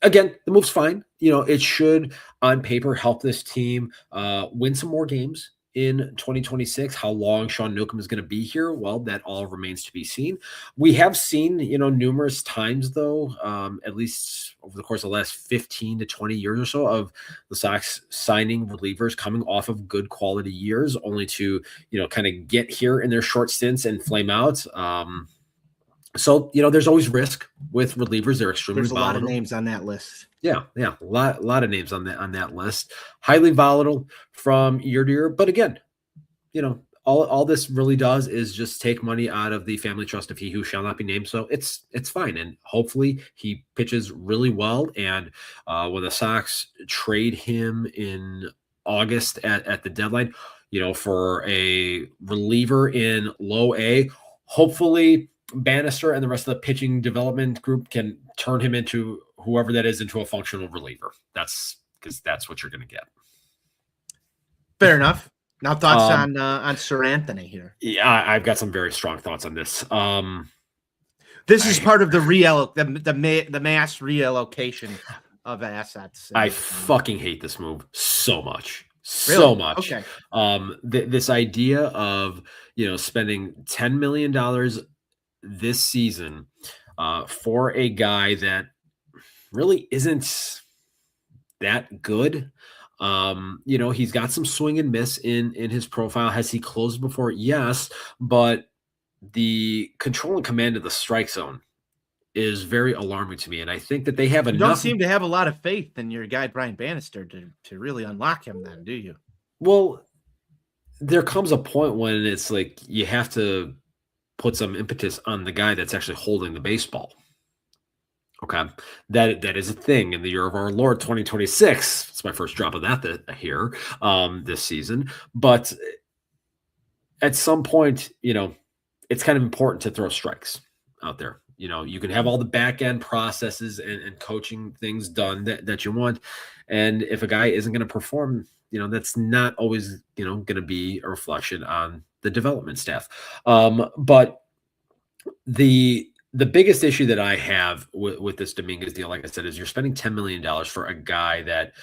Again, the move's fine. It should, on paper, help this team win some more games in 2026. How long Sean Newcomb is going to be here, well, that all remains to be seen. We have seen, numerous times, though, at least over the course of the last 15 to 20 years or so, of the Sox signing relievers coming off of good quality years, only to, kind of get here in their short stints and flame out. So, there's always risk with relievers. They're extremely There's a volatile. lot of names on that list. Yeah, a lot of names on that list. Highly volatile from year to year. But again, all this really does is just take money out of the family trust of he who shall not be named. So it's fine. And hopefully he pitches really well. And when the Sox trade him in August at the deadline, for a reliever in low A, hopefully Bannister and the rest of the pitching development group can turn him into whoever that is into a functional reliever. That's what you're going to get. Fair enough. Now thoughts on Sir Anthony here. Yeah, I've got some very strong thoughts on this. This is part of the mass reallocation of assets. I fucking hate this move so much. Really? So much. Okay. This idea of spending $10 million this season for a guy that really isn't that good. He's got some swing and miss in his profile. Has he closed before? Yes, but the control and command of the strike zone is very alarming to me. And I think that they have enough. You don't seem to have a lot of faith in your guy, Brian Bannister, to really unlock him then, do you? Well, there comes a point when it's like you have to put some impetus on the guy that's actually holding the baseball. Okay. That is a thing in the year of our Lord 2026. It's my first drop of that here this season. But at some point, it's kind of important to throw strikes out there. You can have all the back end processes and coaching things done that you want. And if a guy isn't going to perform, that's not always, going to be a reflection on the development staff. But the biggest issue that I have with this Dominguez deal, like I said, is you're spending $10 million for a guy that,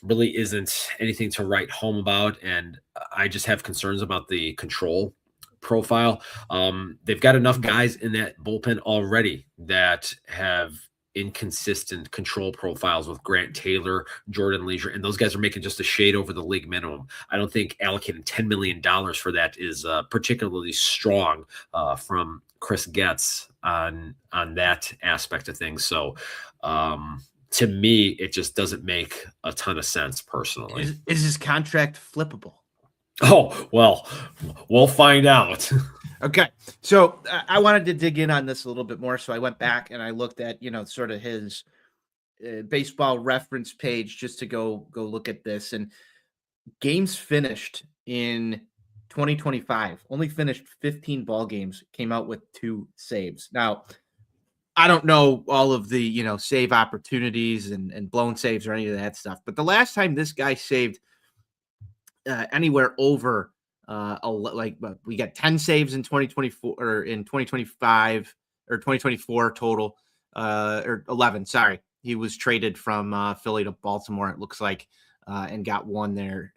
really isn't anything to write home about. And I just have concerns about the control profile. They've got enough guys in that bullpen already that have inconsistent control profiles with Grant Taylor, Jordan Leisure, and those guys are making just a shade over the league minimum. I don't think allocating $10 million for that is particularly strong from Chris Getz on that aspect of things. So to me, it just doesn't make a ton of sense personally. Is his contract flippable? Oh, well, we'll find out. Okay. So I wanted to dig in on this a little bit more. So I went back and I looked at, sort of his baseball reference page just to go look at this. And games finished in 2025, only finished 15 ball games, came out with 2 saves. Now, I don't know all of the, save opportunities and blown saves or any of that stuff. But the last time this guy saved anywhere over we got 10 saves in 2024 or in 2025 or 2024 total, or 11. Sorry. He was traded from Philly to Baltimore, it looks like, and got one there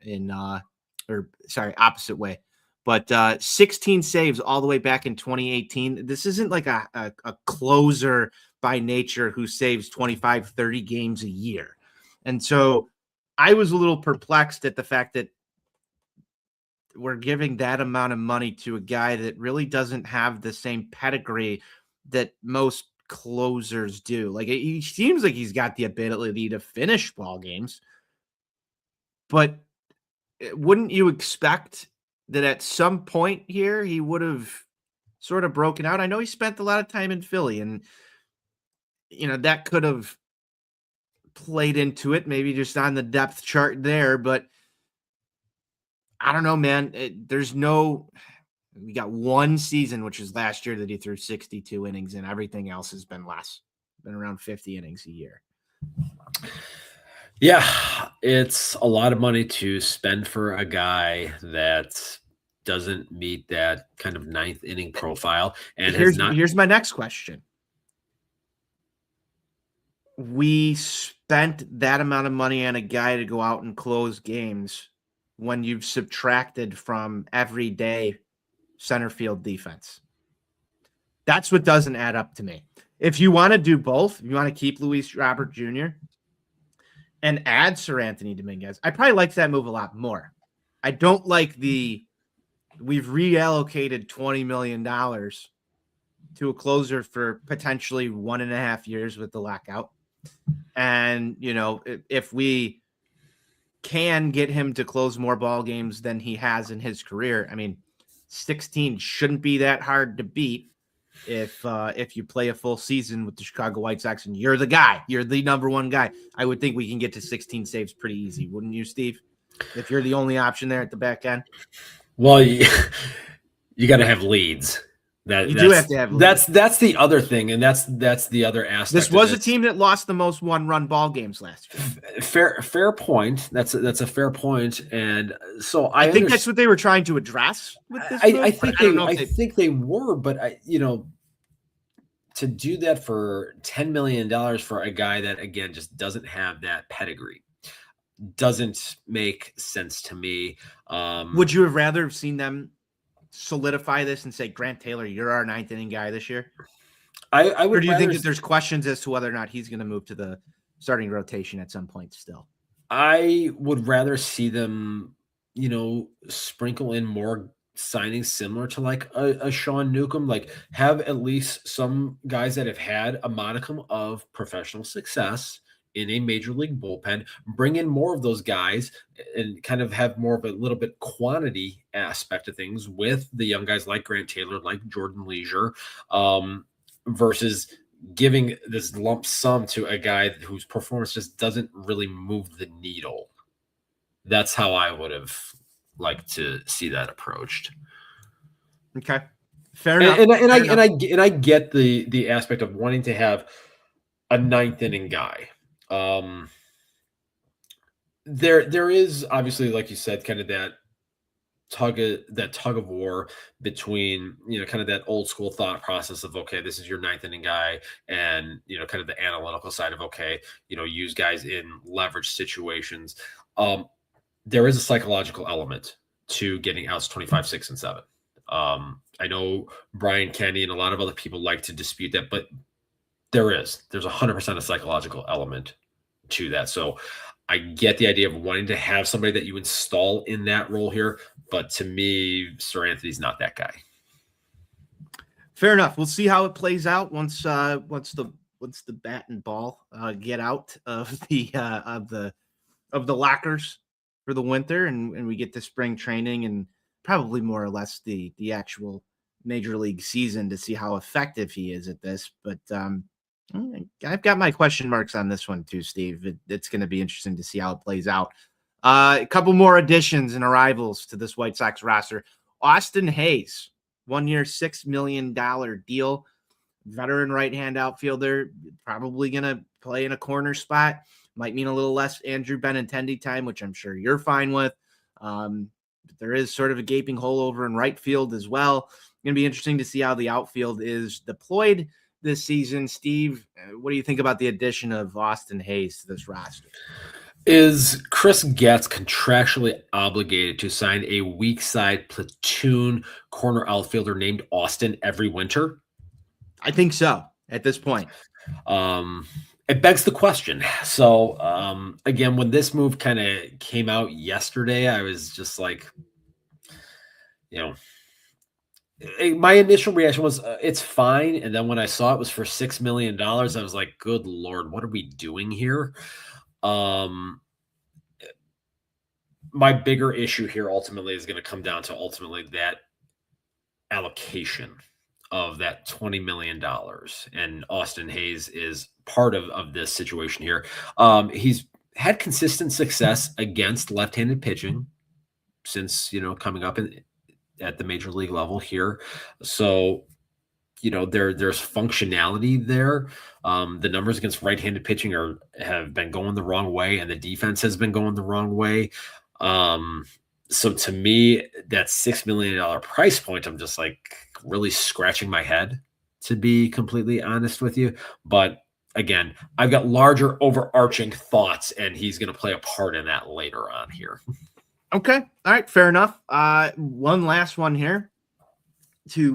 opposite way. But 16 saves all the way back in 2018. This isn't like a closer by nature who saves 25, 30 games a year. And so I was a little perplexed at the fact that we're giving that amount of money to a guy that really doesn't have the same pedigree that most closers do. Like, he seems like he's got the ability to finish ball games, but wouldn't you expect that at some point here he would have sort of broken out? I know he spent a lot of time in Philly, and that could have played into it, maybe just on the depth chart there, but I don't know, man. We got one season, which is last year, that he threw 62 innings, and everything else has been less, been around 50 innings a year. Yeah, it's a lot of money to spend for a guy that doesn't meet that kind of 9th inning profile. And here's my next question. We spent that amount of money on a guy to go out and close games when you've subtracted from everyday center field defense. That's what doesn't add up to me. If you want to do both, if you want to keep Luis Robert Jr. and add Sir Anthony Dominguez, I probably like that move a lot more. I don't like we've reallocated $20 million to a closer for potentially 1.5 years with the lockout. And, if we can get him to close more ball games than he has in his career, 16 shouldn't be that hard to beat if you play a full season with the Chicago White Sox and you're the guy, you're the number one guy. I would think we can get to 16 saves pretty easy, wouldn't you, Steve? If you're the only option there at the back end. Well, you got to have leads. You do have to have leads. That's the other thing, and that's the other aspect. This was a team that lost the most one-run ball games last year. Fair point. That's a fair point, and so I think that's what they were trying to address with this. I think they were, but to do that for $10 million for a guy that, again, just doesn't have that pedigree doesn't make sense to me. Would you have rather have seen them solidify this and say, Grant Taylor, you're our 9th inning guy this year? I would. Or do you think that there's questions as to whether or not he's going to move to the starting rotation at some point still? I would rather see them, sprinkle in more signings similar to like a Sean Newcomb, like have at least some guys that have had a modicum of professional success in a major league bullpen, bring in more of those guys and kind of have more of a little bit quantity aspect of things with the young guys like Grant Taylor, like Jordan Leisure, versus giving this lump sum to a guy whose performance just doesn't really move the needle. That's how I would have liked to see that approached. Okay. Fair enough. And I get the aspect of wanting to have a 9th inning guy. There is obviously, like you said, kind of that tug of war between, kind of that old school thought process of, okay, this is your 9th inning guy, and, kind of the analytical side of, okay, use guys in leverage situations. There is a psychological element to getting outs 25, 6, and 7. I know Brian Kenny and a lot of other people like to dispute that, but there's 100% a psychological element to that. So I get the idea of wanting to have somebody that you install in that role here, but to me, Sir Anthony's not that guy. Fair enough. We'll see how it plays out once the bat and ball get out of the lockers for the winter, and we get to spring training and probably more or less the actual major league season to see how effective he is at this. But I've got my question marks on this one too, Steve. It's going to be interesting to see how it plays out. A couple more additions and arrivals to this White Sox roster. Austin Hayes, 1 year, $6 million deal. Veteran right-hand outfielder, probably going to play in a corner spot. Might mean a little less Andrew Benintendi time, which I'm sure you're fine with. But there is sort of a gaping hole over in right field as well. Going to be interesting to see how the outfield is deployed this season. Steve, what do you think about the addition of Austin Hayes to this roster? Is Chris Getz contractually obligated to sign a weak side platoon corner outfielder named Austin every winter? I think so at this point. It begs the question. So, again, when this move kind of came out yesterday, I was just like, my initial reaction was it's fine. And then when I saw it was for $6 million, I was like, good Lord, what are we doing here? My bigger issue here ultimately is going to come down to that allocation of that $20 million. And Austin Hayes is part of this situation here. He's had consistent success against left-handed pitching since, coming up at the major league level here. So, there's functionality there. The numbers against right-handed pitching have been going the wrong way, and the defense has been going the wrong way. So to me, that $6 million price point, I'm just like really scratching my head, to be completely honest with you. But again, I've got larger overarching thoughts, and he's going to play a part in that later on here. Okay. All right. Fair enough. One last one here to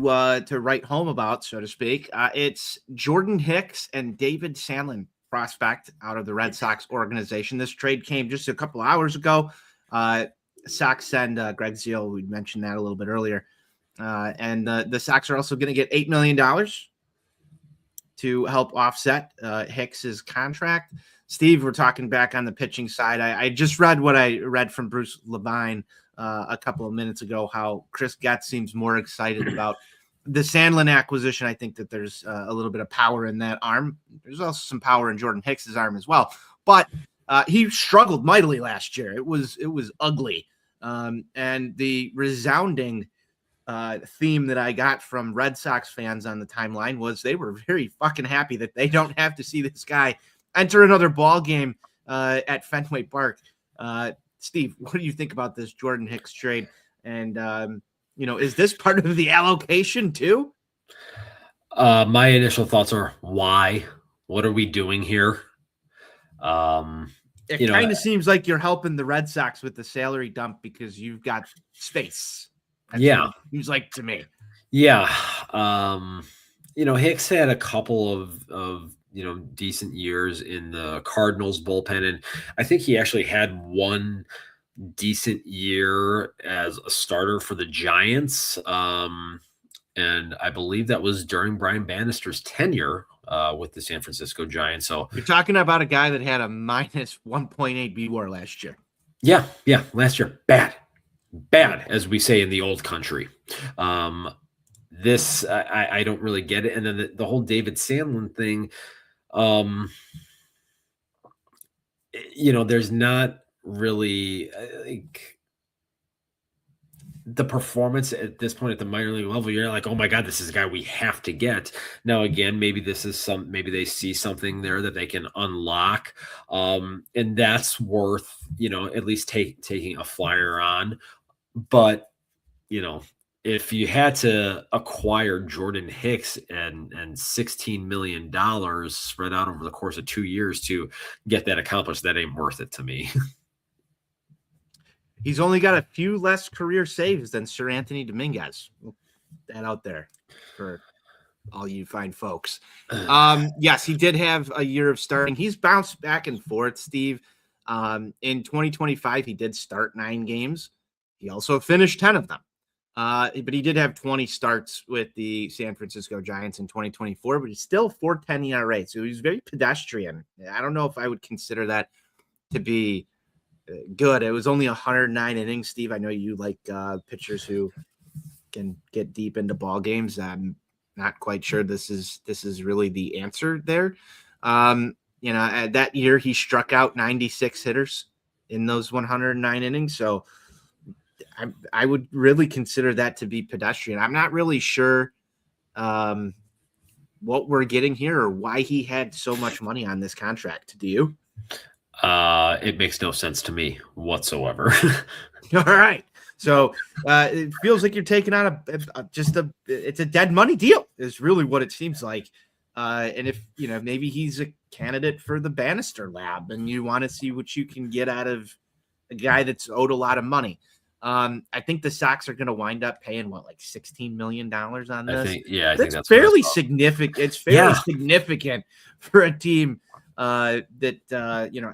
write home about, so to speak. It's Jordan Hicks and David Sandlin, prospect out of the Red Sox organization. This trade came just a couple hours ago. Sox send Greg Zeal. We mentioned that a little bit earlier. And the Sox are also going to get $8 million to help offset Hicks's contract. Steve, we're talking back on the pitching side. I just read what I read from Bruce Levine a couple of minutes ago, how Chris Getz seems more excited about the Sandlin acquisition. I think that there's a little bit of power in that arm. There's also some power in Jordan Hicks's arm as well. But he struggled mightily last year. It was ugly. And the resounding theme that I got from Red Sox fans on the timeline was they were very fucking happy that they don't have to see this guy enter another ball game at Fenway Park. Steve, what do you think about this Jordan Hicks trade? And, is this part of the allocation too? My initial thoughts are, why? What are we doing here? It kind of seems like you're helping the Red Sox with the salary dump because you've got space. That's what it seems like to me. Yeah. Hicks had a couple of decent years in the Cardinals bullpen. And I think he actually had one decent year as a starter for the Giants. And I believe that was during Brian Bannister's tenure with the San Francisco Giants. So you're talking about a guy that had a minus 1.8 BWAR last year. Yeah. Last year, bad, as we say in the old country. This I don't really get it. And then the whole David Sandlin thing, there's not really the performance at this point at the minor league level. You're not like, oh my God, this is a guy we have to get. Now, again, maybe they see something there that they can unlock. And that's worth, at least taking a flyer on. But, if you had to acquire Jordan Hicks and $16 million spread out over the course of 2 years to get that accomplished, that ain't worth it to me. He's only got a few less career saves than Sir Anthony Dominguez. We'll put that out there for all you fine folks. Yes, he did have a year of starting. He's bounced back and forth, Steve. In 2025, he did start 9 games. He also finished 10 of them. But he did have 20 starts with the San Francisco Giants in 2024, but he's still 4.10 ERA. So he's very pedestrian. I don't know if I would consider that to be good. It was only 109 innings, Steve. I know you like pitchers who can get deep into ball games. I'm not quite sure this is really the answer there. That year he struck out 96 hitters in those 109 innings. So I would really consider that to be pedestrian. I'm not really sure what we're getting here or why he had so much money on this contract. Do you? It makes no sense to me whatsoever. All right. So it feels like you're taking on it's a dead money deal is really what it seems like. And if, maybe he's a candidate for the Bannister lab and you want to see what you can get out of a guy that's owed a lot of money. I think the Sox are going to wind up paying like $16 million on this. I think that's fairly significant. It's fairly significant for a team that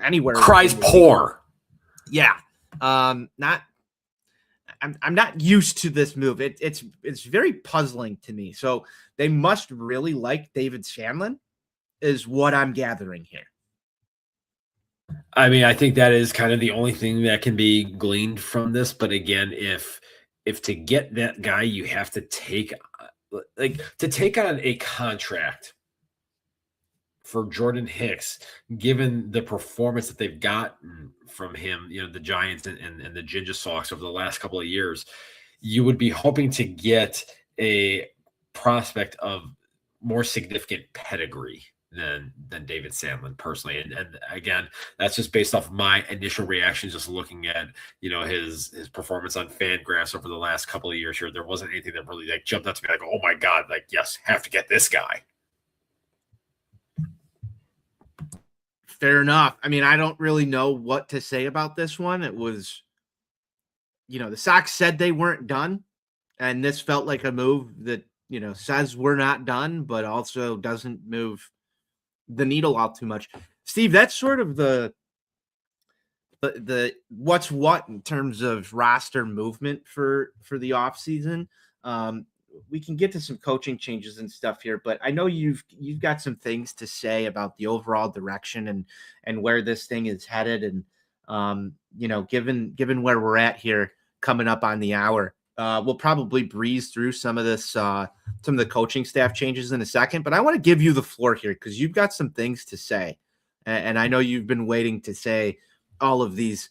anywhere cries poor. Yeah. I'm not used to this move. It's very puzzling to me. So they must really like David Sandlin is what I'm gathering here. I mean, I think that is kind of the only thing that can be gleaned from this. But again, if to get that guy, you have to take on a contract for Jordan Hicks, given the performance that they've gotten from him, the Giants and the Ginger Sox over the last couple of years, you would be hoping to get a prospect of more significant pedigree than David Sandlin personally. And again, that's just based off my initial reaction, just looking at, his performance on Fangraphs over the last couple of years here. There wasn't anything that really jumped out to me oh my God, yes, have to get this guy. Fair enough. I mean, I don't really know what to say about this one. It was, the Sox said they weren't done, and this felt like a move that, says we're not done, but also doesn't move the needle out too much. Steve, that's sort of the what's what in terms of roster movement for the offseason. We can get to some coaching changes and stuff here, but I know you've got some things to say about the overall direction and where this thing is headed. And, given where we're at here coming up on the hour, we'll probably breeze through some of the coaching staff changes in a second, but I want to give you the floor here because you've got some things to say. And I know you've been waiting to say all of these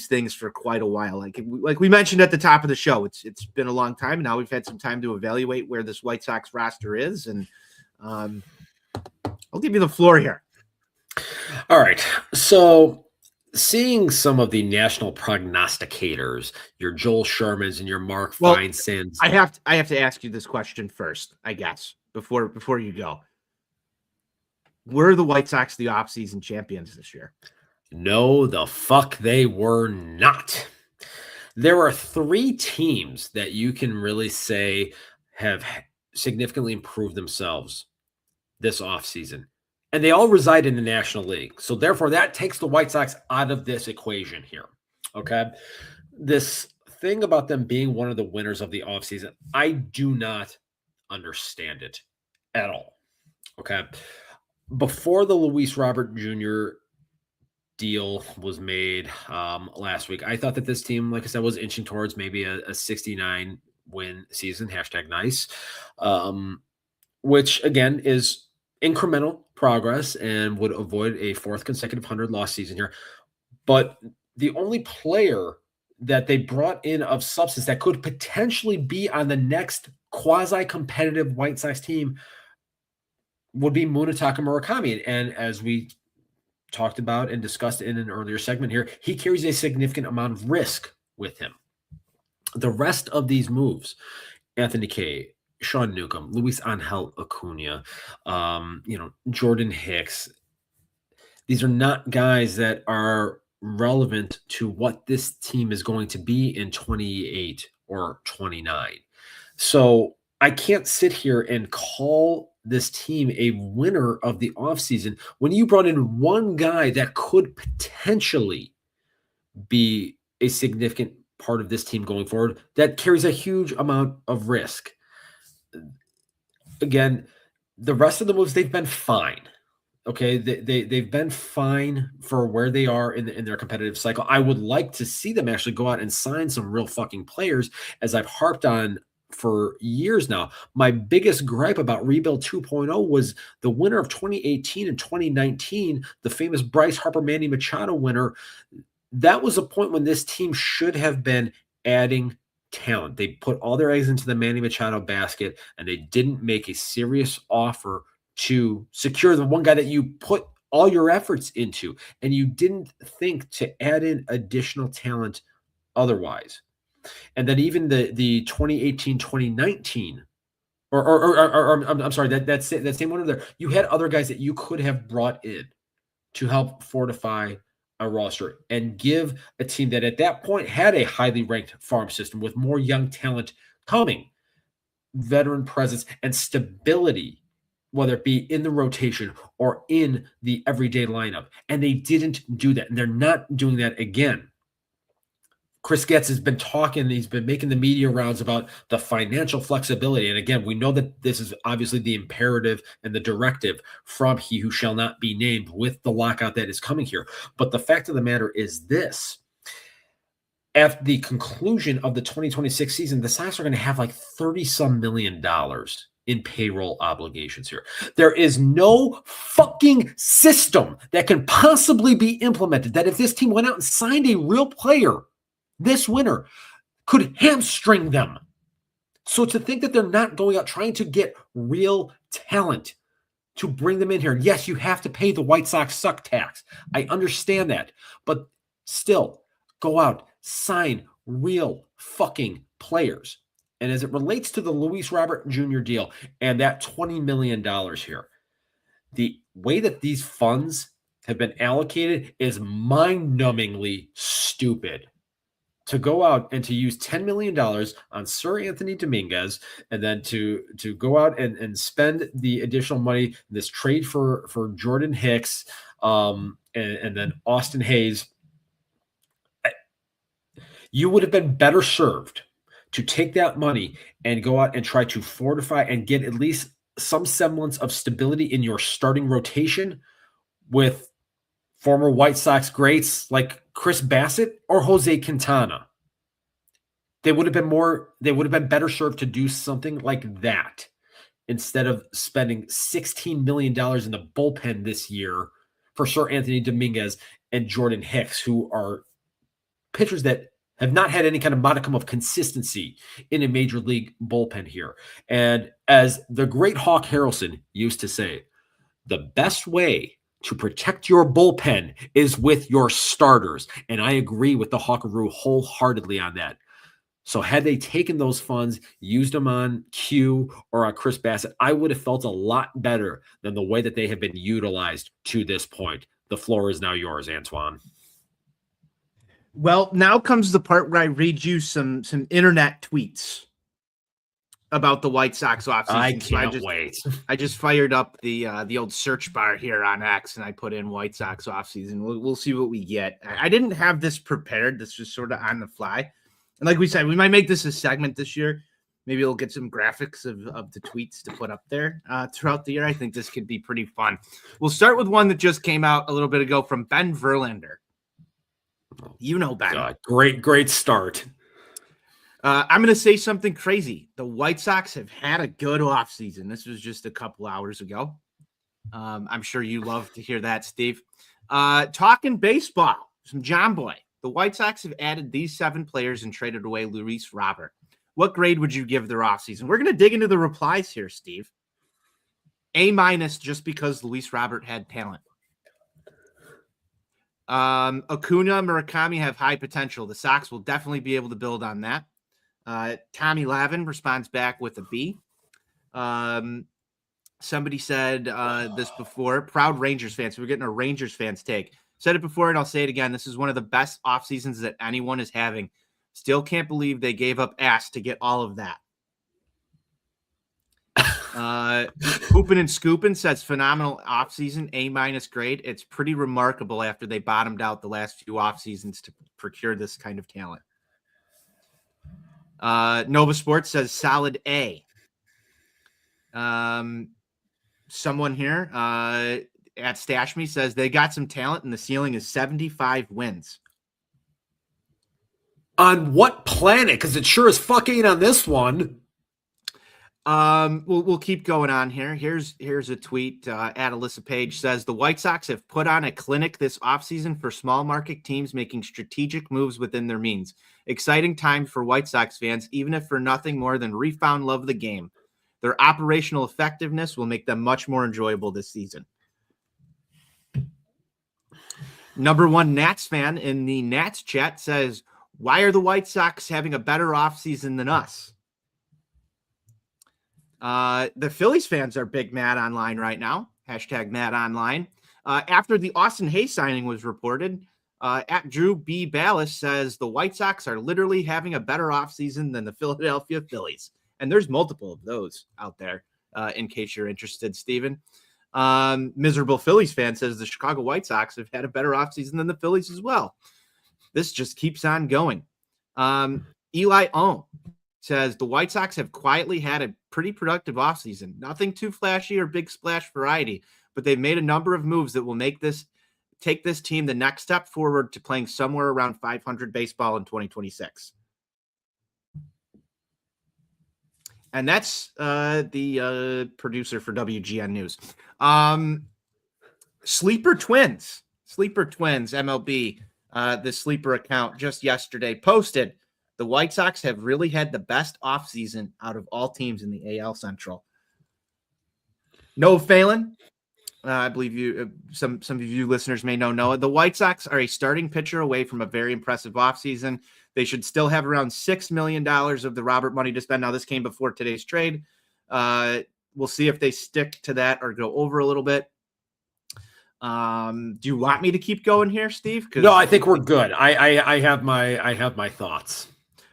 things for quite a while. Like we mentioned at the top of the show, it's been a long time. Now we've had some time to evaluate where this White Sox roster is. And I'll give you the floor here. All right. So seeing some of the national prognosticators, your Joel Shermans and your Mark Feinstein's. I have to ask you this question first, I guess, before you go. Were the White Sox the offseason champions this year? No, the fuck they were not. There are 3 teams that you can really say have significantly improved themselves this offseason, and they all reside in the National League. So therefore, that takes the White Sox out of this equation here, okay? This thing about them being one of the winners of the offseason, I do not understand it at all, okay? Before the Luis Robert Jr. deal was made last week, I thought that this team, like I said, was inching towards maybe a 69 win season, #nice, which again is incremental progress and would avoid a 4th consecutive 100-loss season here. But the only player that they brought in of substance that could potentially be on the next quasi-competitive White Sox team would be Munetaka Murakami. And as we talked about and discussed in an earlier segment here, he carries a significant amount of risk with him. The rest of these moves, Anthony Kay, Sean Newcomb, Luis Angel Acuna, Jordan Hicks, these are not guys that are relevant to what this team is going to be in 28 or 29. So I can't sit here and call this team a winner of the offseason when you brought in one guy that could potentially be a significant part of this team going forward that carries a huge amount of risk. Again, the rest of the moves, they've been fine. Okay, they've been fine for where they are in their competitive cycle. I would like to see them actually go out and sign some real fucking players, as I've harped on for years now. My biggest gripe about Rebuild 2.0 was the winner of 2018 and 2019, the famous Bryce Harper Manny Machado winner. That was a point when this team should have been adding talent. They put all their eggs into the Manny Machado basket, and they didn't make a serious offer to secure the one guy that you put all your efforts into, and you didn't think to add in additional talent otherwise. And then even the 2018, 2019, or I'm sorry, that same one over there, you had other guys that you could have brought in to help fortify a roster and give a team that at that point had a highly ranked farm system with more young talent coming, veteran presence and stability, whether it be in the rotation or in the everyday lineup. And they didn't do that. And they're not doing that again. Chris Getz has been talking, he's been making the media rounds about the financial flexibility. And again, we know that this is obviously the imperative and the directive from he who shall not be named with the lockout that is coming here. But the fact of the matter is this: at the conclusion of the 2026 season, the Sox are going to have like $30-some million in payroll obligations here. There is no fucking system that can possibly be implemented that if this team went out and signed a real player this winter could hamstring them. So to think that they're not going out trying to get real talent to bring them in here. Yes, you have to pay the White Sox suck tax. I understand that. But still, go out, sign real fucking players. And as it relates to the Luis Robert Jr. deal and that $20 million here, the way that these funds have been allocated is mind-numbingly stupid. To go out and to use $10 million on Sir Anthony Dominguez and then to go out and spend the additional money in this trade for Jordan Hicks and then Austin Hayes, you would have been better served to take that money and go out and try to fortify and get at least some semblance of stability in your starting rotation with former White Sox greats like Chris Bassett or Jose Quintana. They would have been better served to do something like that instead of spending $16 million in the bullpen this year for Sir Anthony Dominguez and Jordan Hicks, who are pitchers that have not had any kind of modicum of consistency in a major league bullpen here. And as the great Hawk Harrelson used to say, the best way to protect your bullpen is with your starters. And I agree with the Hawkaroo wholeheartedly on that. So had they taken those funds, used them on Q or on Chris Bassett, I would have felt a lot better than the way that they have been utilized to this point. The floor is now yours, Antoine. Well, now comes the part where I read you some internet tweets about the White Sox offseason. I can't wait. I just fired up the old search bar here on X and I put in White Sox offseason. We'll see what we get. I didn't have this prepared. This was sort of on the fly. And like we said, we might make this a segment this year. Maybe we'll get some graphics of the tweets to put up there throughout the year. I think this could be pretty fun. We'll start with one that just came out a little bit ago from Ben Verlander. You know Ben. God, great start. I'm going to say something crazy. The White Sox have had a good offseason. This was just a couple hours ago. I'm sure you love to hear that, Steve. Talking baseball, some John Boy. The White Sox have added these 7 players and traded away Luis Robert. What grade would you give their offseason? We're going to dig into the replies here, Steve. A- just because Luis Robert had talent. Acuna, Murakami have high potential. The Sox will definitely be able to build on that. Tommy Lavin responds back with a B. Somebody said this before. Proud Rangers fans. So we're getting a Rangers fans take. Said it before and I'll say it again. This is one of the best off seasons that anyone is having. Still can't believe they gave up ass to get all of that. Hoopin' and Scoopin' says phenomenal offseason, A- grade. It's pretty remarkable after they bottomed out the last few off seasons to procure this kind of talent. Nova Sports says solid A. Someone here at Stash Me says they got some talent and the ceiling is 75 wins. On what planet? Because it sure is fucking on this one. We'll keep going on here. Here's a tweet. At Alyssa Page says the White Sox have put on a clinic this offseason for small market teams making strategic moves within their means. Exciting time for White Sox fans, even if for nothing more than refound love of the game. Their operational effectiveness will make them much more enjoyable this season. Number one Nats fan in the Nats chat says, why are the White Sox having a better offseason than us? The Phillies fans are big mad online right now. Hashtag mad online. After the Austin Hayes signing was reported, at Drew B. Ballas says the White Sox are literally having a better offseason than the Philadelphia Phillies. And there's multiple of those out there, in case you're interested, Steven. Miserable Phillies fan says the Chicago White Sox have had a better offseason than the Phillies as well. This just keeps on going. Eli Ohm says the White Sox have quietly had a pretty productive offseason. Nothing too flashy or big splash variety, but they've made a number of moves that will take this team the next step forward to playing somewhere around 500 baseball in 2026. And that's the producer for WGN News. Sleeper Twins, MLB, the sleeper account just yesterday posted the White Sox have really had the best offseason out of all teams in the AL Central. Noah Phelan, I believe you, some of you listeners may know Noah. The White Sox are a starting pitcher away from a very impressive offseason. They should still have around $6 million of the Robert money to spend. Now, this came before today's trade. We'll see if they stick to that or go over a little bit. Do you want me to keep going here, Steve? No, I think we're good. I have my thoughts.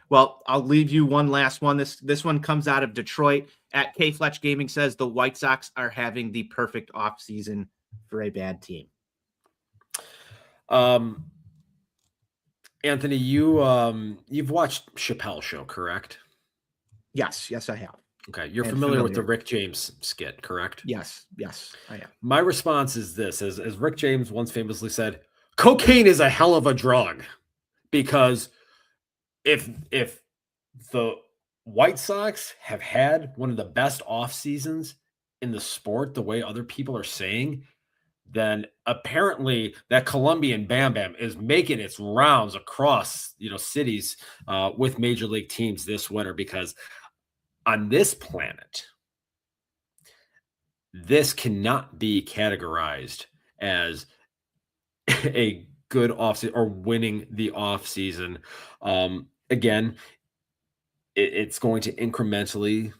Well, I'll leave you one last one. This one comes out of Detroit. At K Fletch Gaming says the White Sox are having the perfect offseason for a bad team. Anthony, you've watched Chappelle's Show, correct? Yes, I have. Okay, you're familiar with the Rick James skit, correct? Yes, I am. My response is this: as Rick James once famously said, cocaine is a hell of a drug, because if the White Sox have had one of the best off seasons in the sport, the way other people are saying, then apparently that Colombian Bam Bam is making its rounds across, cities with major league teams this winter, because on this planet, this cannot be categorized as a good offseason or winning the offseason. Again, it's going to incrementally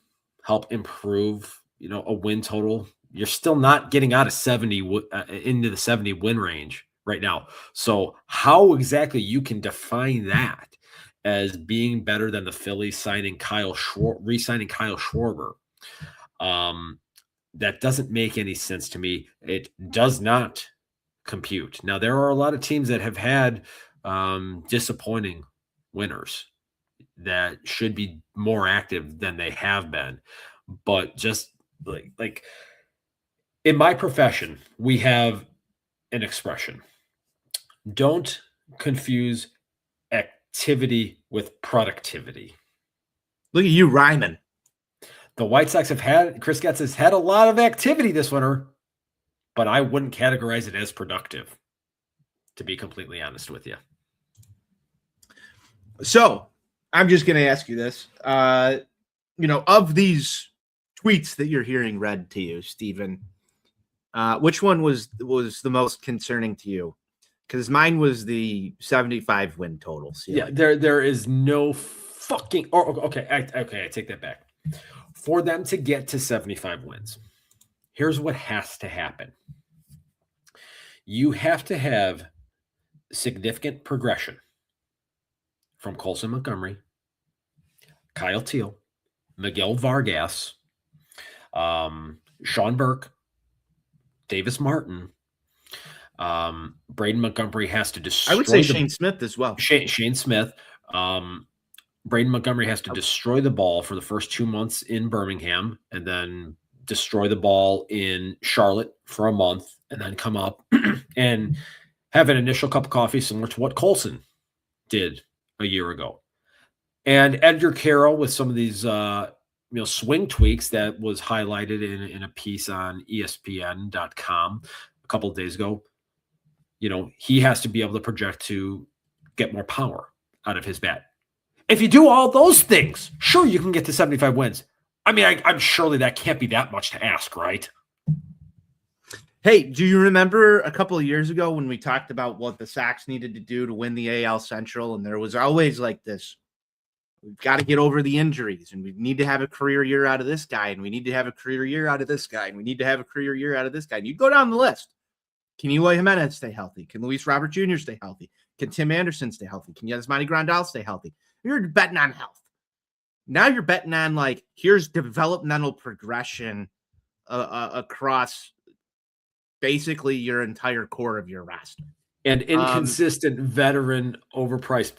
help improve, a win total. You're still not getting out of 70 into the 70 win range right now. So how exactly you can define that as being better than the Phillies re-signing Kyle Schwarber, that doesn't make any sense to me. It does not compute. Now, there are a lot of teams that have had disappointing winners that should be more active than they have been. But just like in my profession, we have an expression: don't confuse activity with productivity. Look at you rhyming. The White Sox Chris Getz has had a lot of activity this winter, but I wouldn't categorize it as productive, to be completely honest with you. So I'm just going to ask you this. Of these tweets that you're hearing read to you, Stephen, which one was the most concerning to you? Because mine was the 75 win totals. Yeah, there is no fucking. Okay, I take that back. For them to get to 75 wins, here's what has to happen. You have to have significant progression from Colson Montgomery, Kyle Teal, Miguel Vargas, Sean Burke, Davis Martin. Braden Montgomery has to destroy. I would say Shane Smith as well. Shane Smith. Braden Montgomery has to destroy the ball for the first 2 months in Birmingham and then destroy the ball in Charlotte for a month and then come up and have an initial cup of coffee similar to what Colson did a year ago. And Edgar Carroll with some of these swing tweaks that was highlighted in a piece on ESPN.com a couple of days ago. He has to be able to project to get more power out of his bat. If you do all those things, sure, you can get to 75 wins. I mean, I'm surely that can't be that much to ask, right? Hey, do you remember a couple of years ago when we talked about what the Sox needed to do to win the AL Central? And there was always like this, we've got to get over the injuries, and we need to have a career year out of this guy, and we need to have a career year out of this guy, and we need to have a career year out of this guy. And you go down the list. Can Eloy Jimenez stay healthy? Can Luis Robert Jr. stay healthy? Can Tim Anderson stay healthy? Can Yasmani Grandal stay healthy? You're betting on health. Now you're betting on, like, here's developmental progression across basically your entire core of your roster. And inconsistent veteran overpriced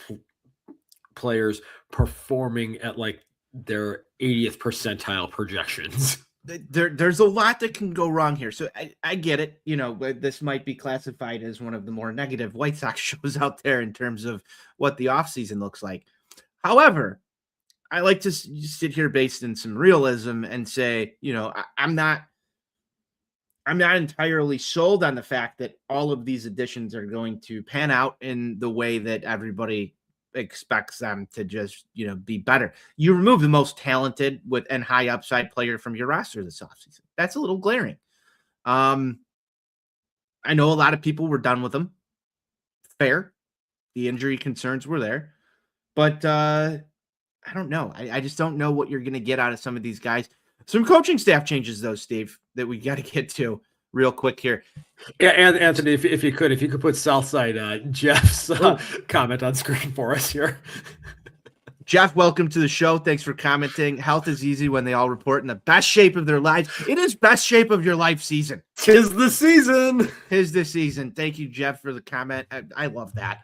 players performing at like their 80th percentile projections. There's a lot that can go wrong here. So I get it. This might be classified as one of the more negative White Sox shows out there in terms of what the offseason looks like. However, I like to sit here based in some realism and say, I'm not entirely sold on the fact that all of these additions are going to pan out in the way that everybody expects them to just, be better. You remove the most talented and high upside player from your roster this offseason. That's a little glaring. I know a lot of people were done with them. Fair. The injury concerns were there. But I don't know. I just don't know what you're going to get out of some of these guys. Some coaching staff changes, though, Steve, that we got to get to real quick here. Yeah, and Anthony, if you could put Southside Jeff's comment on screen for us here. Jeff, welcome to the show. Thanks for commenting. Health is easy when they all report in the best shape of their lives. It is best shape of your life season. 'Tis the season. 'Tis the season. Thank you, Jeff, for the comment. I love that.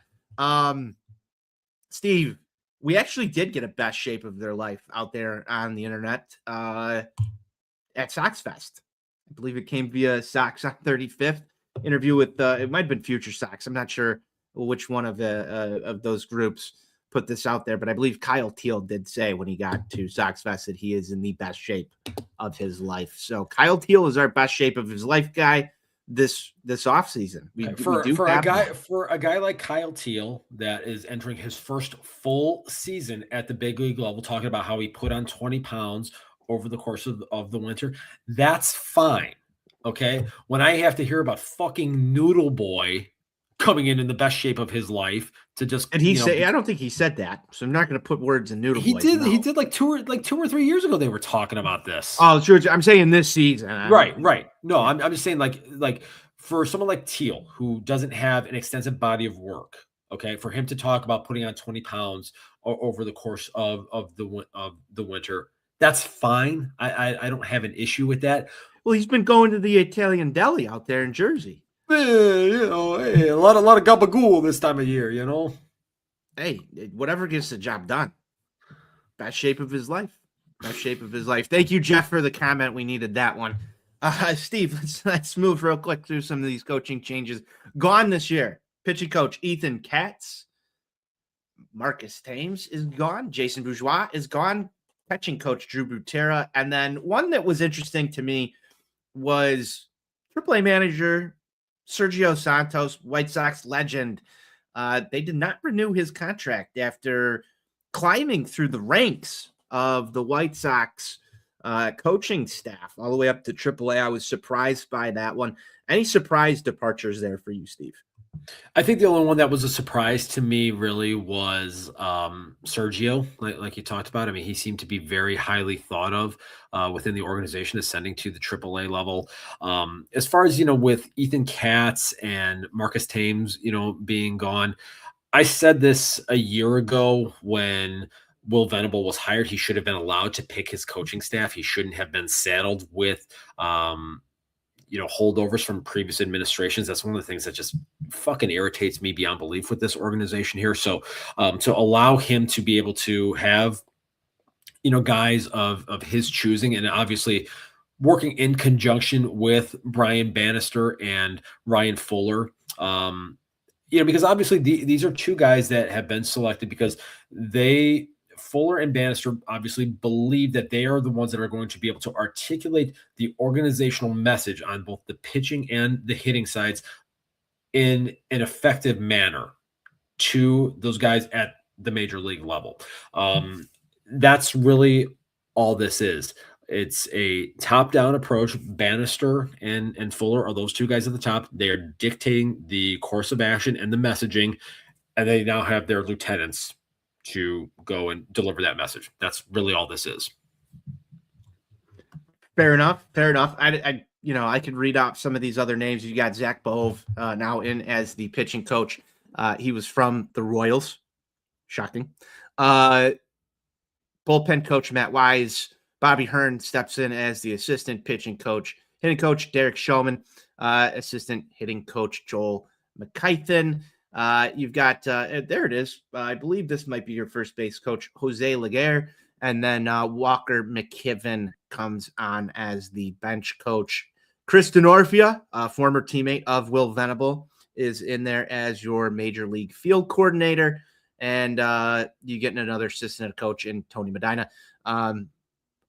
Steve, we actually did get a best shape of their life out there on the internet at Sox Fest. I believe it came via Sox on 35th interview with it might have been Future Sox. I'm not sure which one of those groups put this out there, but I believe Kyle Teal did say when he got to Sox Fest that he is in the best shape of his life. So Kyle Teal is our best shape of his life guy this offseason. For a guy like Kyle Teal that is entering his first full season at the big league level, talking about how he put on 20 pounds over the course of the winter, that's fine. Okay. When I have to hear about fucking Noodle Boy coming in the best shape of his life to just, and I don't think he said that, so I'm not going to put words in Noodle Boy. He did like 2 or 3 years ago. They were talking about this. Oh, sure. I'm saying this season. Right. No, I'm just saying like for someone like Teal, who doesn't have an extensive body of work, okay, for him to talk about putting on 20 pounds over the course of the winter, that's fine. I don't have an issue with that. Well, he's been going to the Italian deli out there in Jersey. Hey, a lot of gabagool this time of year, Hey, whatever gets the job done. Best shape of his life. Best shape of his life. Thank you, Jeff, for the comment. We needed that one. Steve, let's move real quick through some of these coaching changes. Gone this year. Pitching coach Ethan Katz. Marcus Thames is gone. Jason Bourgeois is gone. Catching coach Drew Butera. And then one that was interesting to me was AAA manager Sergio Santos, White Sox legend. They did not renew his contract after climbing through the ranks of the White Sox coaching staff all the way up to AAA. I was surprised by that one. Any surprise departures there for you, Steve? I think the only one that was a surprise to me really was Sergio, like you talked about. I mean, he seemed to be very highly thought of within the organization, ascending to the AAA level. As far as, with Ethan Katz and Marcus Thames, being gone, I said this a year ago when Will Venable was hired. He should have been allowed to pick his coaching staff. He shouldn't have been saddled with holdovers from previous administrations. That's one of the things that just fucking irritates me beyond belief with this organization here. So to allow him to be able to have, guys of his choosing, and obviously working in conjunction with Brian Bannister and Ryan Fuller, because obviously these are two guys that have been selected because Fuller and Bannister obviously believe that they are the ones that are going to be able to articulate the organizational message on both the pitching and the hitting sides in an effective manner to those guys at the major league level. That's really all this is. It's a top-down approach. Bannister and Fuller are those two guys at the top. They are dictating the course of action and the messaging, and they now have their lieutenants to go and deliver that message. That's really all this is. Fair enough. I could read off some of these other names. You got Zach Bove now in as the pitching coach. He was from the Royals. Shocking. Bullpen coach Matt Wise. Bobby Hearn steps in as the assistant pitching coach. Hitting coach Derek Showman. Assistant hitting coach Joel McKeithen. You've got, there it is. I believe this might be your first base coach, Jose Laguerre. And then Walker McKiven comes on as the bench coach. Chris Denorfia, a former teammate of Will Venable, is in there as your major league field coordinator. And you get another assistant coach in Tony Medina.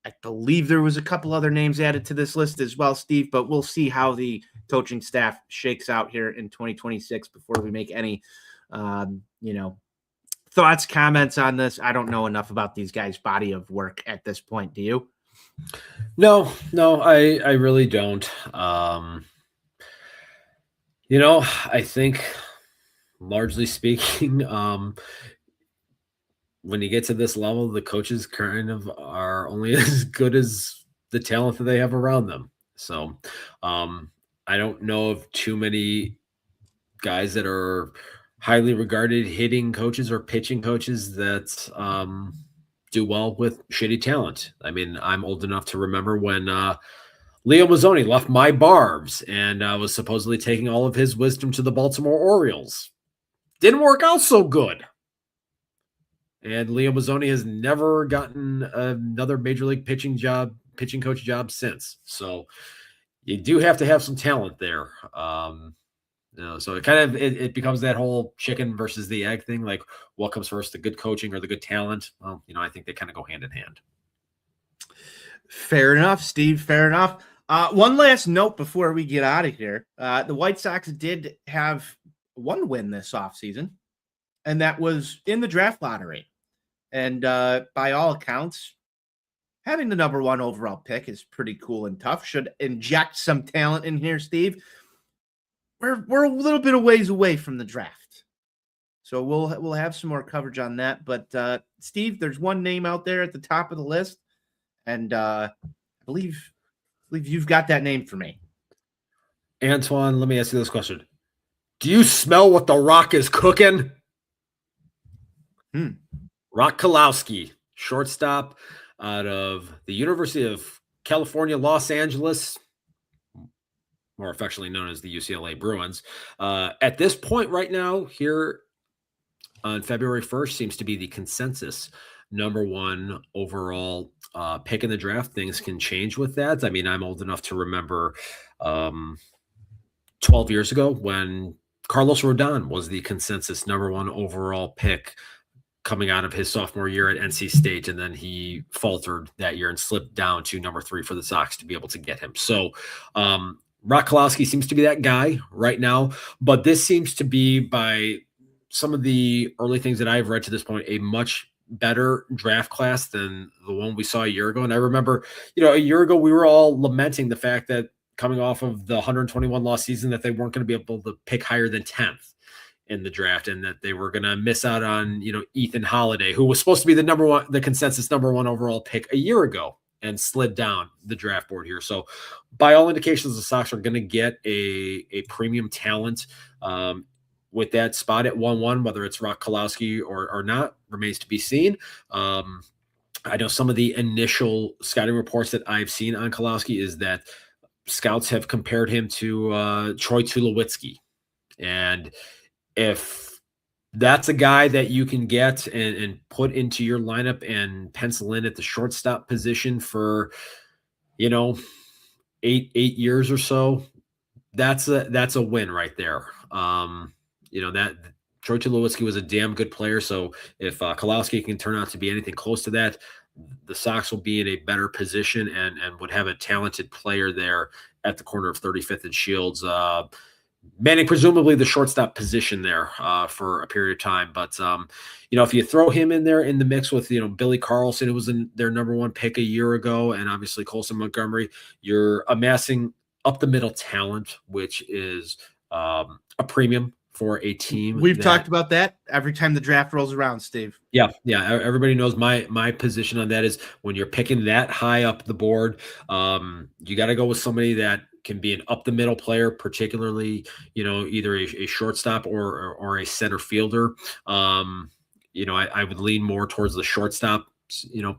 I believe there was a couple other names added to this list as well, Steve, but we'll see how the coaching staff shakes out here in 2026 before we make any, thoughts, comments on this. I don't know enough about these guys' body of work at this point. Do you? No, I really don't. I think largely speaking, when you get to this level, the coaches kind of are only as good as the talent that they have around them. So I don't know of too many guys that are highly regarded hitting coaches or pitching coaches that do well with shitty talent. I mean, I'm old enough to remember when Leo Mazzoni left my Barbs and was supposedly taking all of his wisdom to the Baltimore Orioles. Didn't work out so good. And Leo Mazzoni has never gotten another major league pitching coach job since. So you do have to have some talent there. So it kind of it becomes that whole chicken versus the egg thing. Like, what comes first, the good coaching or the good talent? Well, I think they kind of go hand in hand. Fair enough, Steve. Fair enough. One last note before we get out of here. The White Sox did have one win this offseason, and that was in the draft lottery. And by all accounts, having the number one overall pick is pretty cool and tough. Should inject some talent in here, Steve. We're a little bit of ways away from the draft, so we'll have some more coverage on that. But Steve, there's one name out there at the top of the list, and I believe you've got that name for me. Antoine, let me ask you this question: do you smell what the Rock is cooking? Rock Kalowski, shortstop out of the University of California, Los Angeles, more affectionately known as the UCLA Bruins. At this point right now, here on February 1st, seems to be the consensus number one overall pick in the draft. Things can change with that. I mean, I'm old enough to remember 12 years ago when Carlos Rodon was the consensus number one overall pick coming out of his sophomore year at NC State, and then he faltered that year and slipped down to number 3 for the Sox to be able to get him. So Rock Kalowski seems to be that guy right now, but this seems to be, by some of the early things that I've read to this point, a much better draft class than the one we saw a year ago. And I remember, a year ago, we were all lamenting the fact that coming off of the 121 loss season, that they weren't going to be able to pick higher than 10th in the draft, and that they were going to miss out on, Ethan Holiday, who was supposed to be the consensus number one overall pick a year ago, and slid down the draft board here. So by all indications, the Sox are going to get a premium talent with that spot at 1-1, whether it's Rock Kalowski or not, remains to be seen. I know some of the initial scouting reports that I've seen on Kalowski is that scouts have compared him to Troy Tulowitzki. And if that's a guy that you can get and put into your lineup and pencil in at the shortstop position for, 8 years or so, that's a win right there. That Troy Tulowitzki was a damn good player. So if Kalowski can turn out to be anything close to that, the Sox will be in a better position and would have a talented player there at the corner of 35th and Shields, manning presumably the shortstop position there for a period of time. But, if you throw him in there in the mix with, Billy Carlson, who was their number one pick a year ago, and obviously Colson Montgomery, you're amassing up the middle talent, which is a premium for a team. We've talked about that every time the draft rolls around, Steve. Yeah. Everybody knows my position on that is when you're picking that high up the board, you got to go with somebody that can be an up the middle player, particularly, either a shortstop or a center fielder. I would lean more towards the shortstop,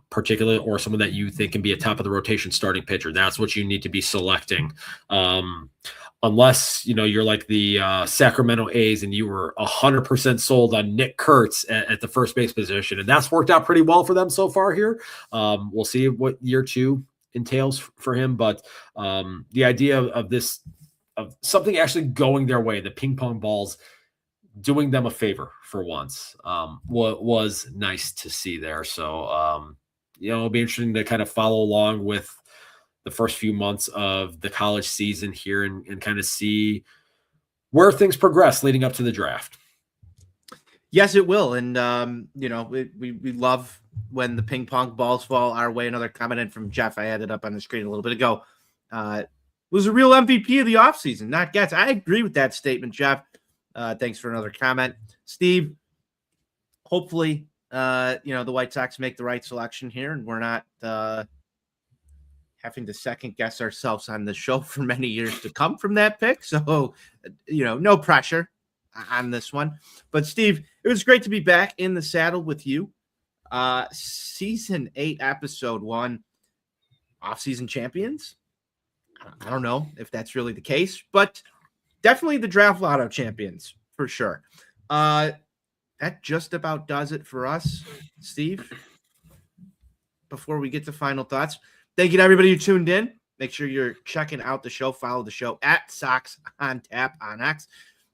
particularly, or someone that you think can be a top of the rotation starting pitcher. That's what you need to be selecting. Unless, you're like the Sacramento A's and you were 100% sold on Nick Kurtz at the first base position. And that's worked out pretty well for them so far here. We'll see what year 2 entails for him. But the idea of something actually going their way, the ping pong balls, doing them a favor for once, was nice to see there. So, it'll be interesting to kind of follow along with the first few months of the college season here and kind of see where things progress leading up to the draft. Yes, it will. And, we love when the ping pong balls fall our way. Another comment in from Jeff. I had it up on the screen a little bit ago. Was a real MVP of the offseason, not Getz. I agree with that statement, Jeff. Thanks for another comment. Steve, hopefully, the White Sox make the right selection here and we're not having to second guess ourselves on the show for many years to come from that pick. So, no pressure on this one. But Steve, it was great to be back in the saddle with you. Season 8, episode 1, Offseason Champions. I don't know if that's really the case, but definitely the Draft Lotto champions for sure. That just about does it for us, Steve. Before we get to final thoughts, thank you to everybody who tuned in. Make sure you're checking out the show. Follow the show at Sox On Tap on X.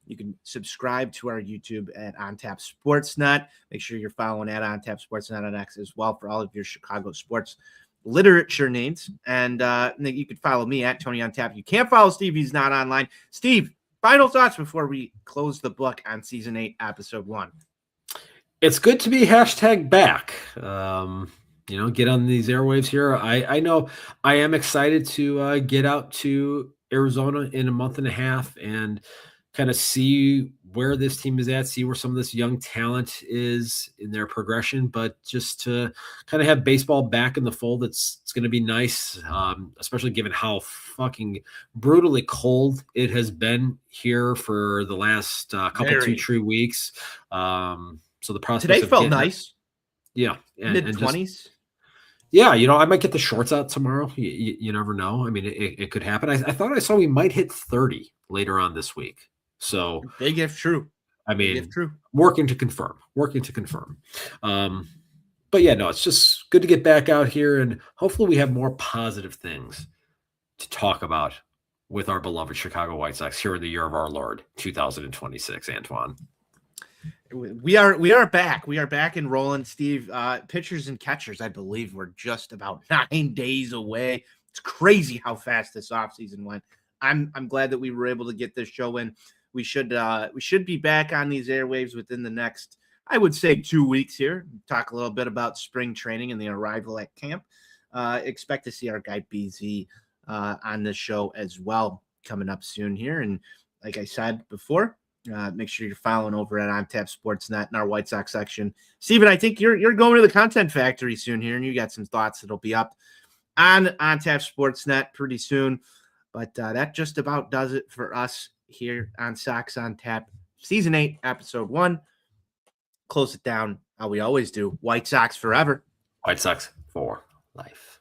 You can subscribe to our YouTube at On Tap Sportsnet. Make sure you're following at On Tap Sportsnet on X as well for all of your Chicago sports literature needs. And you can follow me at Tony On Tap. You can't follow Steve. He's not online. Steve, final thoughts before we close the book on season 8, episode 1. It's good to be #back. Get on these airwaves here. I know I am excited to get out to Arizona in a month and a half and kind of see where this team is at, see where some of this young talent is in their progression, but just to kind of have baseball back in the fold, it's going to be nice, especially given how fucking brutally cold it has been here for the last couple, 2-3 weeks. So the process today felt nice. Yeah. Mid-20s. Yeah, I might get the shorts out tomorrow. You never know. I mean, it could happen. I thought I saw we might hit 30 later on this week. So big if true. I mean, if true. Working to confirm. But yeah, no, it's just good to get back out here, and hopefully we have more positive things to talk about with our beloved Chicago White Sox here in the year of our Lord, 2026, Antoine. We are back. We are back and rolling, Steve. Pitchers and catchers, I believe, we're just about 9 days away. It's crazy how fast this offseason went. I'm glad that we were able to get this show in. We should be back on these airwaves within the next, I would say, 2 weeks here. Talk a little bit about spring training and the arrival at camp. Expect to see our guy BZ on the show as well coming up soon here. And like I said before, make sure you're following over at On Tap Sportsnet in our White Sox section. Steven, I think you're going to the Content Factory soon here, and you got some thoughts that'll be up on Tap Sportsnet pretty soon. But that just about does it for us here on Sox on Tap, Season 8, Episode 1. Close it down how we always do. White Sox forever. White Sox for life.